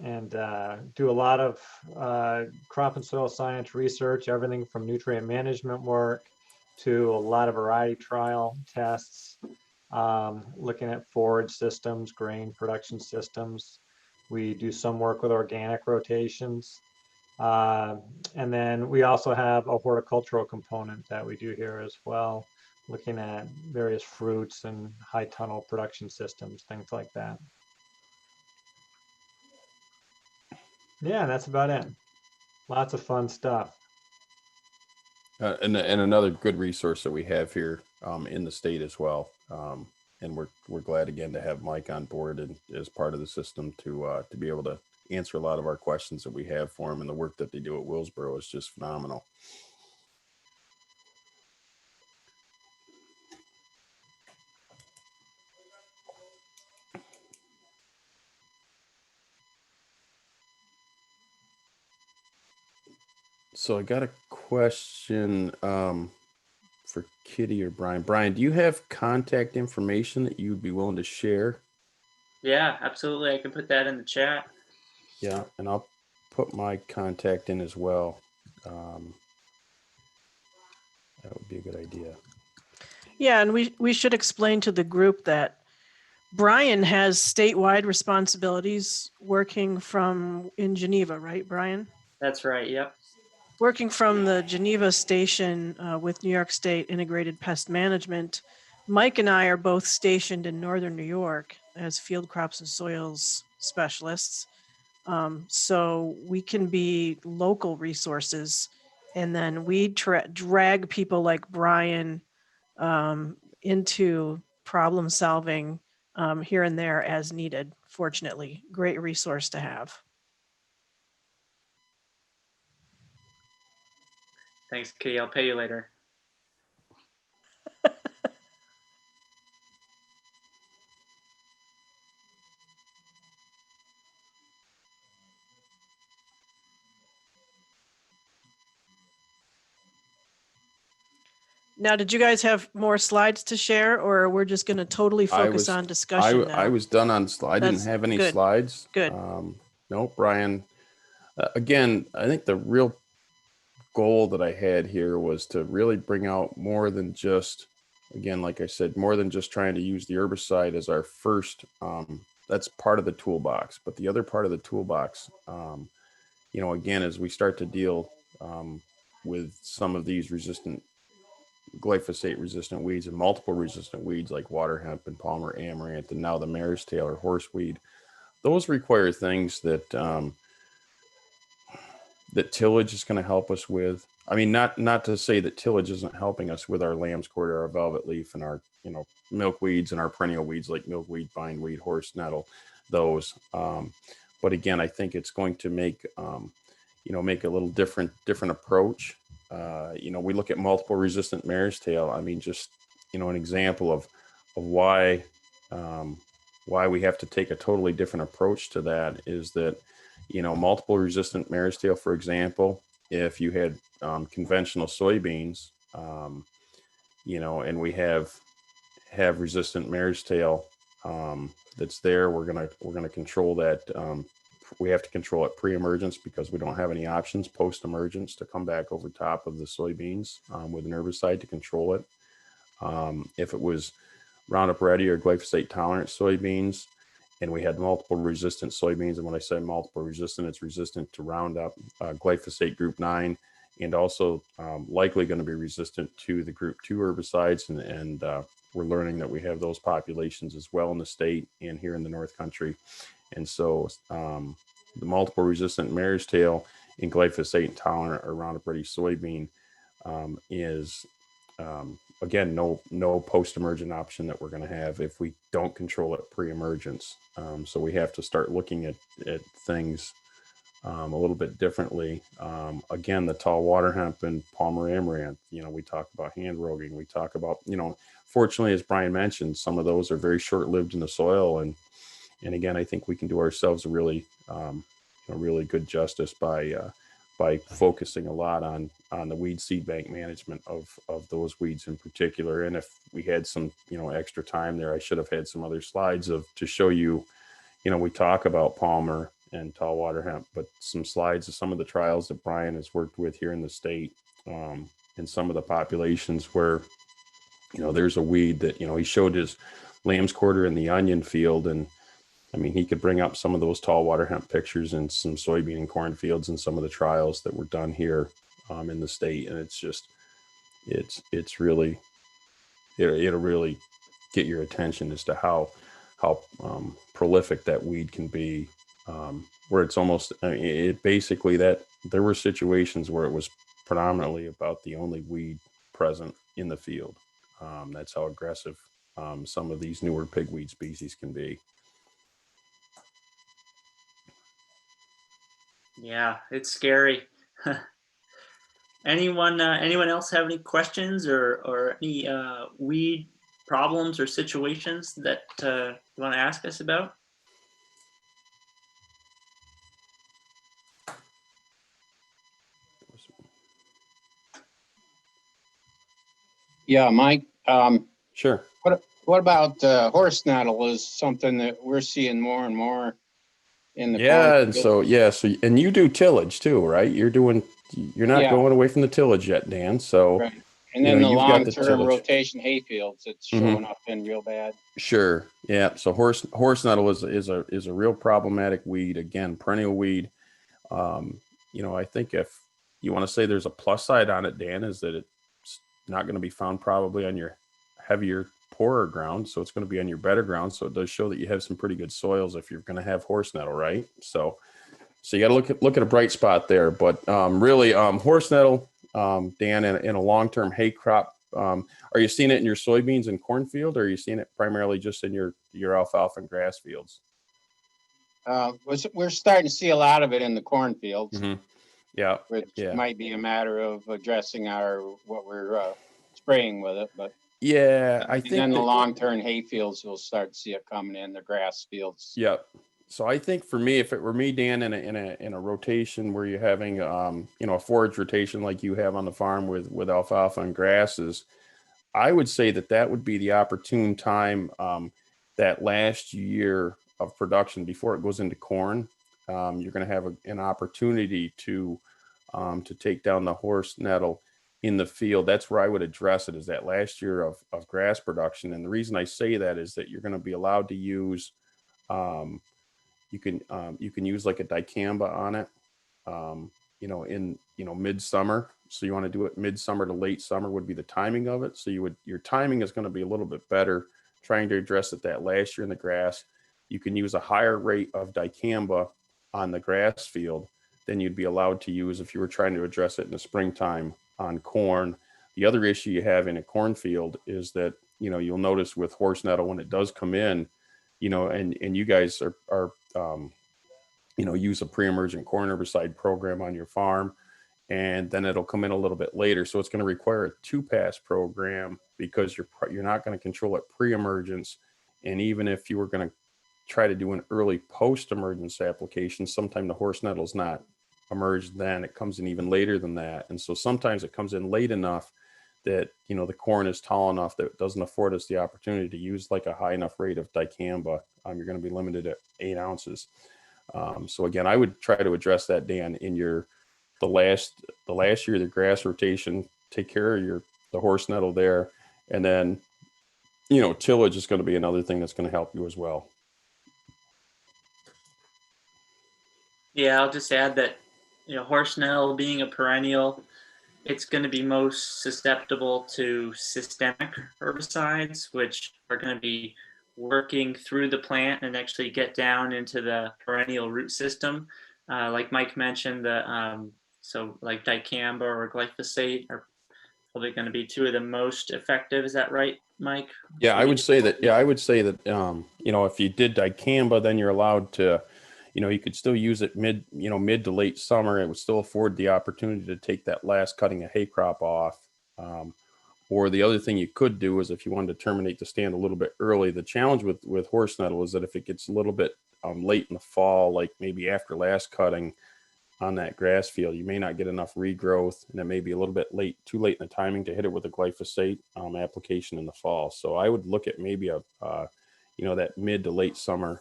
And do a lot of crop and soil science research, everything from nutrient management work to a lot of variety trial tests, looking at forage systems, grain production systems. We do some work with organic rotations. And then we also have a horticultural component that we do here as well, looking at various fruits and high tunnel production systems, things like that. Yeah, that's about it. Lots of fun stuff. And another good resource that we have here in the state as well. And we're glad again to have Mike on board and as part of the system to be able to answer a lot of our questions that we have for him. And the work that they do at Willsboro is just phenomenal. So I got a question for Kitty or Brian. Brian, do you have contact information that you'd be willing to share? Yeah, absolutely. I can put that in the chat. Yeah, and I'll put my contact in as well. That would be a good idea. Yeah, and we should explain to the group that Bryan has statewide responsibilities working from in Geneva, right, Bryan? That's right. Yep. Working from the Geneva station with New York State Integrated Pest Management, Mike and I are both stationed in Northern New York as field crops and soils specialists. So we can be local resources, and then we drag people like Bryan into problem solving here and there as needed. Fortunately, great resource to have. Thanks, Kitty. I'll pay you later. Now, did you guys have more slides to share, or we're just going to totally focus on discussion now? I was done on I didn't That's have any good. slides. Good. No, Bryan. Again, I think the real goal that I had here was to really bring out more than just, again, like I said, more than just trying to use the herbicide as our first. That's part of the toolbox, but the other part of the toolbox, again, as we start to deal with some of these glyphosate resistant weeds and multiple resistant weeds like water hemp and Palmer amaranth and now the mare's tail or horseweed, those require things that that tillage is going to help us with. I mean, not to say that tillage isn't helping us with our lamb's quarter, our velvet leaf, and our milkweeds and our perennial weeds like milkweed, bindweed, horse nettle, those. But again, I think it's going to make make a little different approach. We look at multiple resistant mare's tail. I mean, just an example of why we have to take a totally different approach to that is that multiple resistant mare's tail, for example, if you had conventional soybeans, and we have resistant mare's tail that's there, we're gonna control that. We have to control it pre-emergence because we don't have any options post-emergence to come back over top of the soybeans with an herbicide to control it. If it was Roundup Ready or glyphosate tolerant soybeans, and we had multiple resistant soybeans, and when I say multiple resistant, it's resistant to Roundup, glyphosate group 9, and also likely going to be resistant to the group 2 herbicides. And we're learning that we have those populations as well in the state and here in the North Country. And so the multiple resistant mare's tail in glyphosate intolerant or Roundup Ready soybean is again, no post-emergent option that we're going to have if we don't control it pre-emergence. So we have to start looking at things a little bit differently. Again, the tall water hemp and Palmer amaranth, we talk about hand roguing. We talk about, fortunately, as Bryan mentioned, some of those are very short-lived in the soil. And again, I think we can do ourselves a really good justice by focusing a lot on the weed seed bank management of those weeds in particular. And if we had some, extra time there, I should have had some other slides to show you, we talk about Palmer and tall water hemp, but some slides of some of the trials that Bryan has worked with here in the state, in some of the populations where, there's a weed that, he showed his lamb's quarter in the onion field. And I mean, he could bring up some of those tall water hemp pictures and some soybean and corn fields and some of the trials that were done here in the state. And it's just, it'll really get your attention as to how prolific that weed can be, where it's almost, basically that there were situations where it was predominantly about the only weed present in the field. That's how aggressive some of these newer pigweed species can be. Yeah, it's scary. Anyone else have any questions or any weed problems or situations that you want to ask us about? Yeah, Mike. Sure. What about horse nettle is something that we're seeing more and more in the And so and you do tillage too, right? You're not Yeah. going away from the tillage yet, Dan. So Right. And You then know, the you've got the long-term tillage. rotation hayfields, it's showing up in real bad. Sure. Yeah. So horse nettle is a real problematic weed. Again, perennial weed. You know, I think if you want to say there's a plus side on it, Dan, is that it's not going to be found probably on your heavier, poorer ground. So it's going to be on your better ground. So it does show that you have some pretty good soils if you're going to have horse nettle, right? So you got to look at a bright spot there. But really, horse nettle, Dan, in a long-term hay crop. Are you seeing it in your soybeans and cornfield, or are you seeing it primarily just in your alfalfa and grass fields? We're starting to see a lot of it in the cornfields, Yeah. which Yeah. might be a matter of addressing what we're spraying with it. But Yeah, I and think then the that, long-term hayfields, we'll start to see it coming in the grass fields. yeah. So I think for me, if it were me, Dan, in a rotation where you're having you know, a forage rotation like you have on the farm with alfalfa and grasses, I would say that would be the opportune time, that last year of production before it goes into corn. You're going to have an opportunity to take down the horse nettle in the field. That's where I would address it, is that last year of grass production. And the reason I say that is that you're going to be allowed to use, you can use like a dicamba on it, you know, in, you know, midsummer. So you want to do it midsummer to late summer would be the timing of it. So your timing is going to be a little bit better trying to address it that last year in the grass. You can use a higher rate of dicamba on the grass field than you'd be allowed to use if you were trying to address it in the springtime on corn. The other issue you have in a cornfield is that, you know, you'll notice with horse nettle when it does come in, you know, and you guys are you know, use a pre-emergent corn herbicide program on your farm, and then it'll come in a little bit later. So it's going to require a 2-pass program because you're not going to control it pre-emergence. And even if you were going to try to do an early post-emergence application, sometimes the horse nettle is not emerged then. It comes in even later than that. And so sometimes it comes in late enough that, you know, the corn is tall enough that it doesn't afford us the opportunity to use like a high enough rate of dicamba. You're going to be limited at 8 ounces. So again, I would try to address that, Dan, in the last year of the grass rotation. Take care of the horse nettle there, and then, you know, tillage is going to be another thing that's going to help you as well. Yeah, I'll just add that, you know, horse nettle being a perennial, it's going to be most susceptible to systemic herbicides, which are going to be working through the plant and actually get down into the perennial root system. Like Mike mentioned, so like dicamba or glyphosate are probably going to be two of the most effective. Is that right, Mike? Yeah, I would say that. You know, if you did dicamba, then you're allowed to, you know, you could still use it mid to late summer. It would still afford the opportunity to take that last cutting of hay crop off. Or the other thing you could do is if you wanted to terminate the stand a little bit early. The challenge with horse nettle is that if it gets a little bit late in the fall, like maybe after last cutting on that grass field, you may not get enough regrowth, and it may be a little bit too late in the timing to hit it with a glyphosate application in the fall. So I would look at maybe you know, that mid to late summer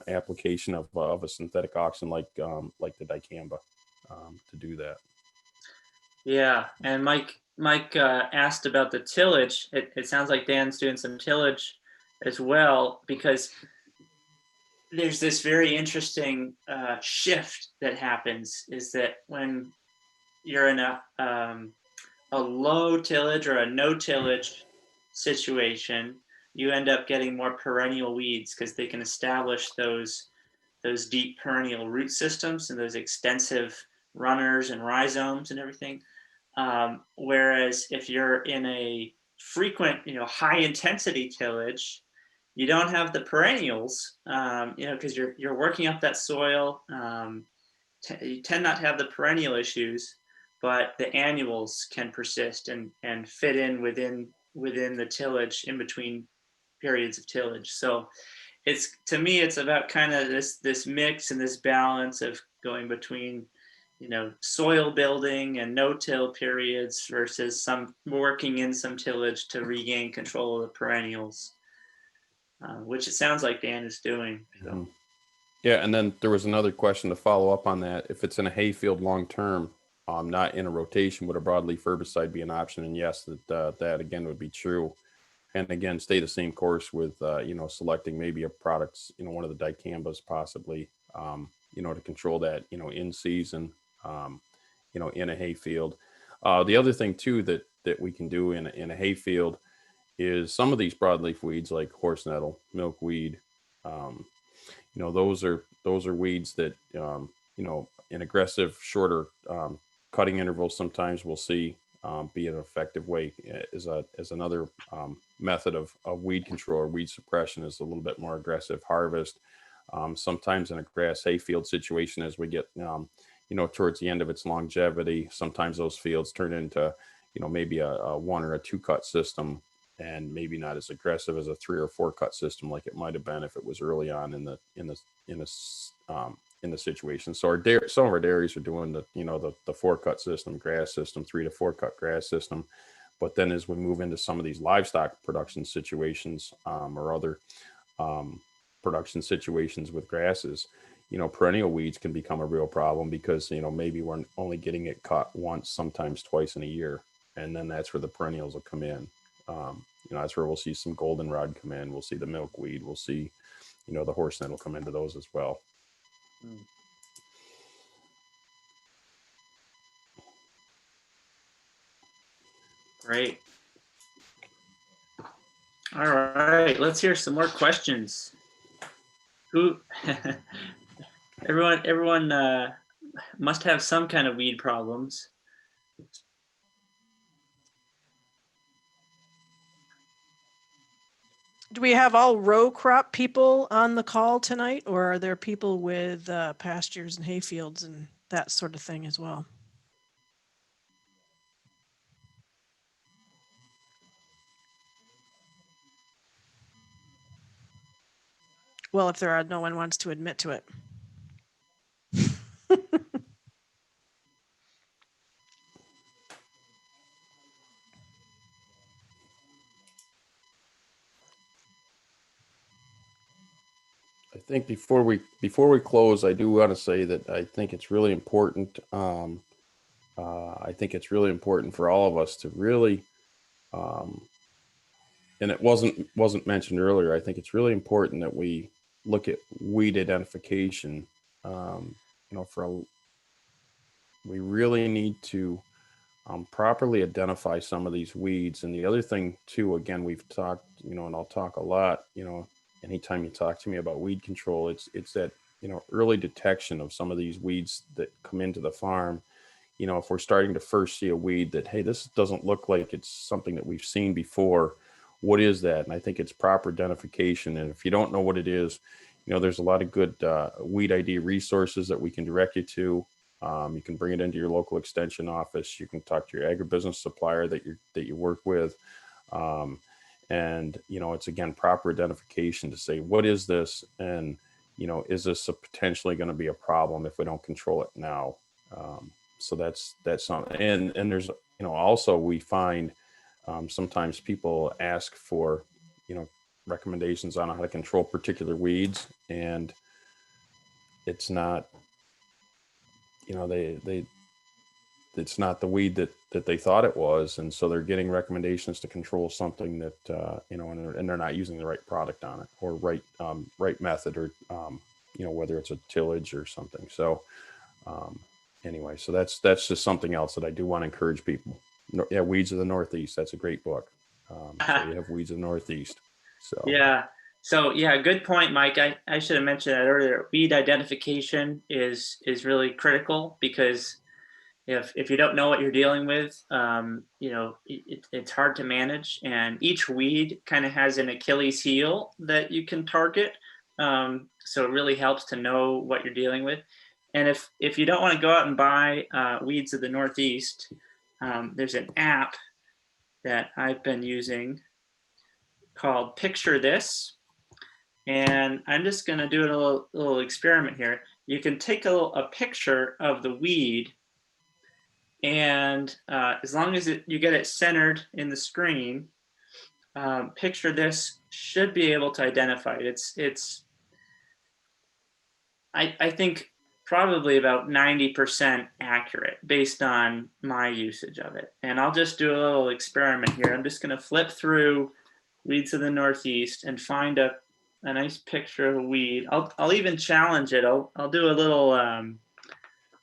application of a synthetic auxin like the dicamba to do that. Yeah, and Mike asked about the tillage. It sounds like Dan's doing some tillage as well, because there's this very interesting shift that happens, is that when you're in a low tillage or a no tillage situation, you end up getting more perennial weeds because they can establish those deep perennial root systems and those extensive runners and rhizomes and everything. Whereas if you're in a frequent, you know, high intensity tillage, you don't have the perennials, you know, because you're working up that soil. You tend not to have the perennial issues, but the annuals can persist and fit in within the tillage in between periods of tillage. So to me, it's about kind of this mix and this balance of going between, you know, soil building and no-till periods versus some working in some tillage to regain control of the perennials, which it sounds like Dan is doing. So. Yeah, and then there was another question to follow up on that. If it's in a hayfield long term, not in a rotation, would a broadleaf herbicide be an option? And yes, that again would be true. And again, stay the same course with, selecting maybe a product, one of the dicambas possibly, to control that, in season, in a hay field. The other thing too that we can do in a hay field is some of these broadleaf weeds like horse nettle, milkweed. Those are weeds that, in aggressive, shorter cutting intervals, sometimes we'll see be an effective way as another method of weed control or weed suppression is a little bit more aggressive harvest. Sometimes in a grass hayfield situation, as we get, towards the end of its longevity, sometimes those fields turn into, maybe a 1 or a 2 cut system, and maybe not as aggressive as a 3 or 4 cut system like it might have been if it was early on in the situation. So some of our dairies are doing the 4 cut system, grass system, 3 to 4 cut grass system. But then as we move into some of these livestock production situations, or other production situations with grasses, perennial weeds can become a real problem because, maybe we're only getting it cut once, sometimes twice in a year. And then that's where the perennials will come in. That's where we'll see some goldenrod come in. We'll see the milkweed. We'll see, the horse nettle come into those as well. Great. All right, let's hear some more questions. Everyone must have some kind of weed problems. Do we have all row crop people on the call tonight, or are there people with pastures and hayfields and that sort of thing as well? Well, if no one wants to admit to it. I think before we close, I do want to say that I think it's really important. I think it's really important for all of us to really, and it wasn't mentioned earlier. I think it's really important that we look at weed identification. We really need to properly identify some of these weeds. And the other thing too, again, we've talked, and I'll talk a lot, anytime you talk to me about weed control, it's that, early detection of some of these weeds that come into the farm. If we're starting to first see a weed that, hey, this doesn't look like it's something that we've seen before, what is that? And I think it's proper identification. And if you don't know what it is, there's a lot of good weed ID resources that we can direct you to. You can bring it into your local extension office. You can talk to your agribusiness supplier that you work with. And, it's again, proper identification to say, what is this? And, is this potentially going to be a problem if we don't control it now? So that's something. And there's, also we find sometimes people ask for, recommendations on how to control particular weeds, and it's not, it's not the weed that they thought it was. And so they're getting recommendations to control something that, and they're not using the right product on it or right method, or, whether it's a tillage or something. So anyway, so that's just something else that I do want to encourage people. Yeah. Weeds of the Northeast. That's a great book. So you have Weeds of the Northeast. So yeah. So yeah, good point, Mike. I should have mentioned that earlier. Weed identification is really critical, because if you don't know what you're dealing with, it's hard to manage. And each weed kind of has an Achilles heel that you can target. So it really helps to know what you're dealing with. And if you don't want to go out and buy Weeds of the Northeast, there's an app that I've been using called Picture This. And I'm just going to do a little experiment here. You can take a picture of the weed, and as long as you get it centered in the screen, Picture This should be able to identify it. I think probably about 90% accurate based on my usage of it. And I'll just do a little experiment here. I'm just going to flip through Weeds of the Northeast and find a nice picture of a weed. I'll even challenge it. I'll do a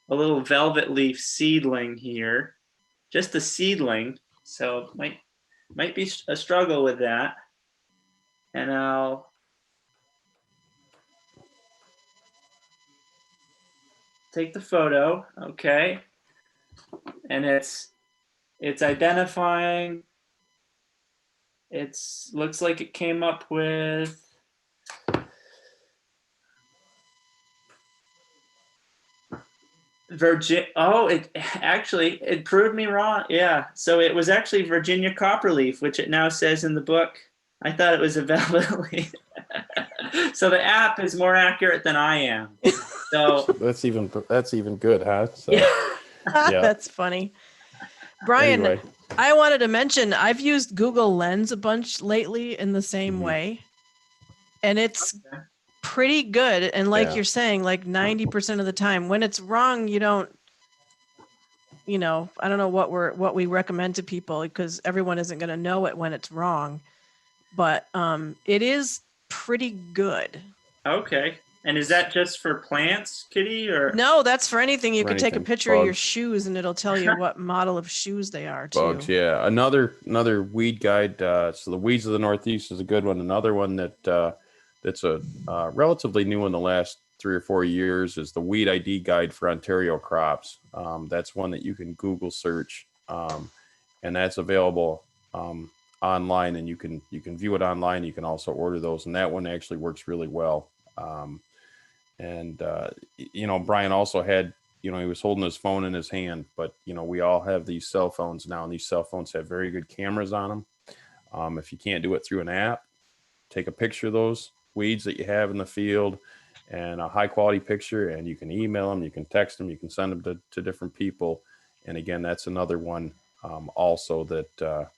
little velvet leaf seedling here, just a seedling. So might be a struggle with that. And I'll take the photo, okay, and it's identifying. Looks like it came up with it proved me wrong. Yeah, so it was actually Virginia copperleaf, which it now says in the book. I thought it was a velvet leaf. So the app is more accurate than I am. So That's even good, huh? So, yeah. yeah. That's funny. Brian, Anyway. I wanted to mention I've used Google Lens a bunch lately in the same Mhm. way. And it's pretty good. And like Yeah. you're saying, like 90% of the time, when it's wrong, I don't know what we recommend to people, because everyone isn't going to know it when it's wrong. But it is pretty good. Okay. And is that just for plants, Kitty, or? No, that's for anything. You For could take a anything. picture of your Bugs. shoes and it'll tell you what model of shoes they are too. Bugs, yeah. Another weed guide. So the Weeds of the Northeast is a good one. Another one that's a relatively new in the last 3 or 4 years is the Weed ID Guide for Ontario Crops. That's one that you can Google search, and that's available online, and you can view it online. You can also order those, and that one actually works really well. Brian also had, he was holding his phone in his hand, but we all have these cell phones now, and these cell phones have very good cameras on them. If you can't do it through an app, take a picture of those weeds that you have in the field and a high quality picture, and you can email them, you can text them, you can send them to different people. And again, that's another one also that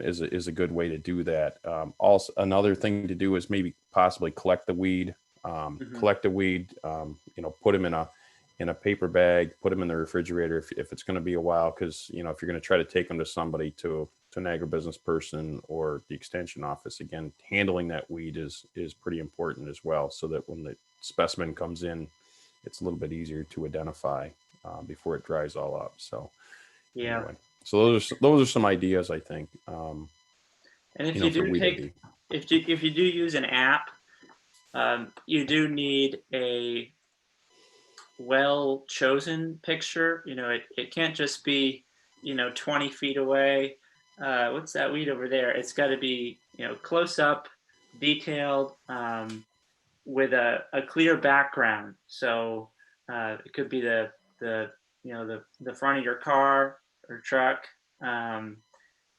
is a good way to do that. Also, another thing to do is maybe possibly collect the weed, put them in a paper bag, put them in the refrigerator if it's going to be a while, because if you're going to try to take them to somebody, to an agribusiness person or the extension office, again, handling that weed is pretty important as well, so that when the specimen comes in, it's a little bit easier to identify before it dries all up. So Yeah. anyway, so those are some ideas, I think. And if you do use an app, you do need a well-chosen picture. It can't just be 20 feet away. What's that weed over there? It's got to be close up, detailed, with a clear background. So it could be the front of your car or truck.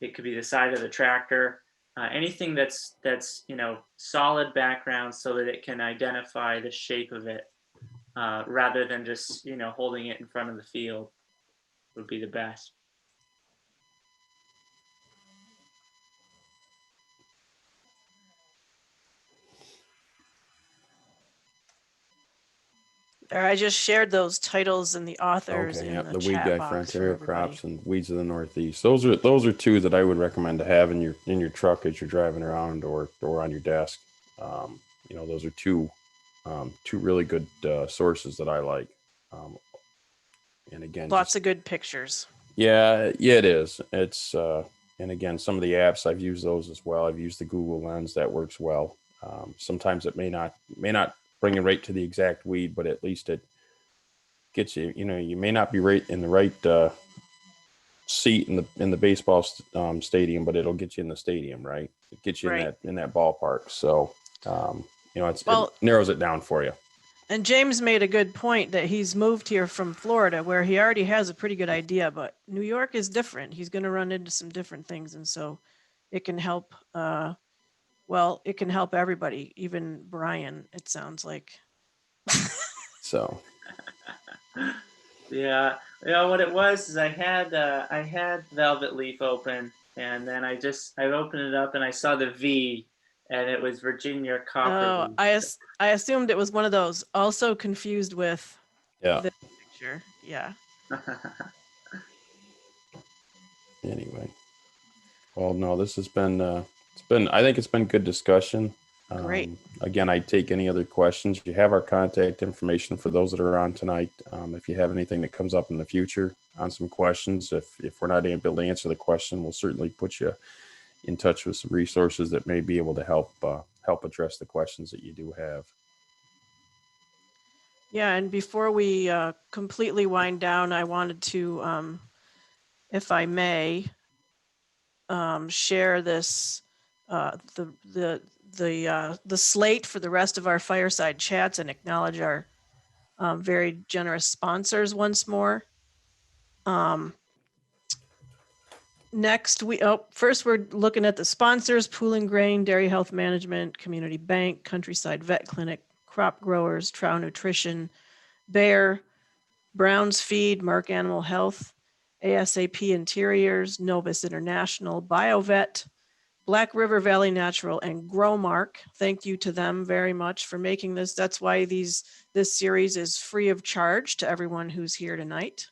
It could be the side of the tractor. Anything that's solid background, so that it can identify the shape of it, rather than just holding it in front of the field, would be the best. I just shared those titles and the authors Okay, in yeah, the the Weed chat Guide for box for Ontario everybody. Crops and Weeds of the Northeast. Those are two that I would recommend to have in your truck as you're driving around or on your desk. Those are two really good sources that I like. And again, Lots of good pictures. Yeah, it is. It's and again, some of the apps I've used those as well. I've used the Google Lens, that works well. Sometimes it may not bring it right to the exact weed, but at least it gets you. You may not be right in the right seat in the baseball stadium, but it'll get you in the stadium, right? It gets you Right. in that ballpark. So it narrows it down for you. And James made a good point that he's moved here from Florida, where he already has a pretty good idea, but New York is different. He's going to run into some different things, and so it can help. It can help everybody, even Brian. It sounds like. So. Yeah, what it was is I had Velvet Leaf open, and then I opened it up and I saw the V, and it was Virginia copper. Oh, I assumed it was one of those. Also confused with Yeah. this picture. Yeah. Anyway. Well, no, this has been, I think it's been good discussion. Great. Again, I take any other questions. You have our contact information for those that are on tonight. If you have anything that comes up in the future on some questions, if we're not able to answer the question, we'll certainly put you in touch with some resources that may be able to help address the questions that you do have. Yeah, and before we completely wind down, I wanted to, if I may, share this the slate for the rest of our fireside chats and acknowledge our very generous sponsors once more. Next, first we're looking at the sponsors: Pooling Grain, Dairy Health Management, Community Bank, Countryside Vet Clinic, Crop Growers, Trow Nutrition, Bayer, Brown's Feed, Merck Animal Health, ASAP Interiors, Novus International, BioVet, Black River Valley Natural, and Growmark. Thank you to them very much for making this. That's why this series is free of charge to everyone who's here tonight.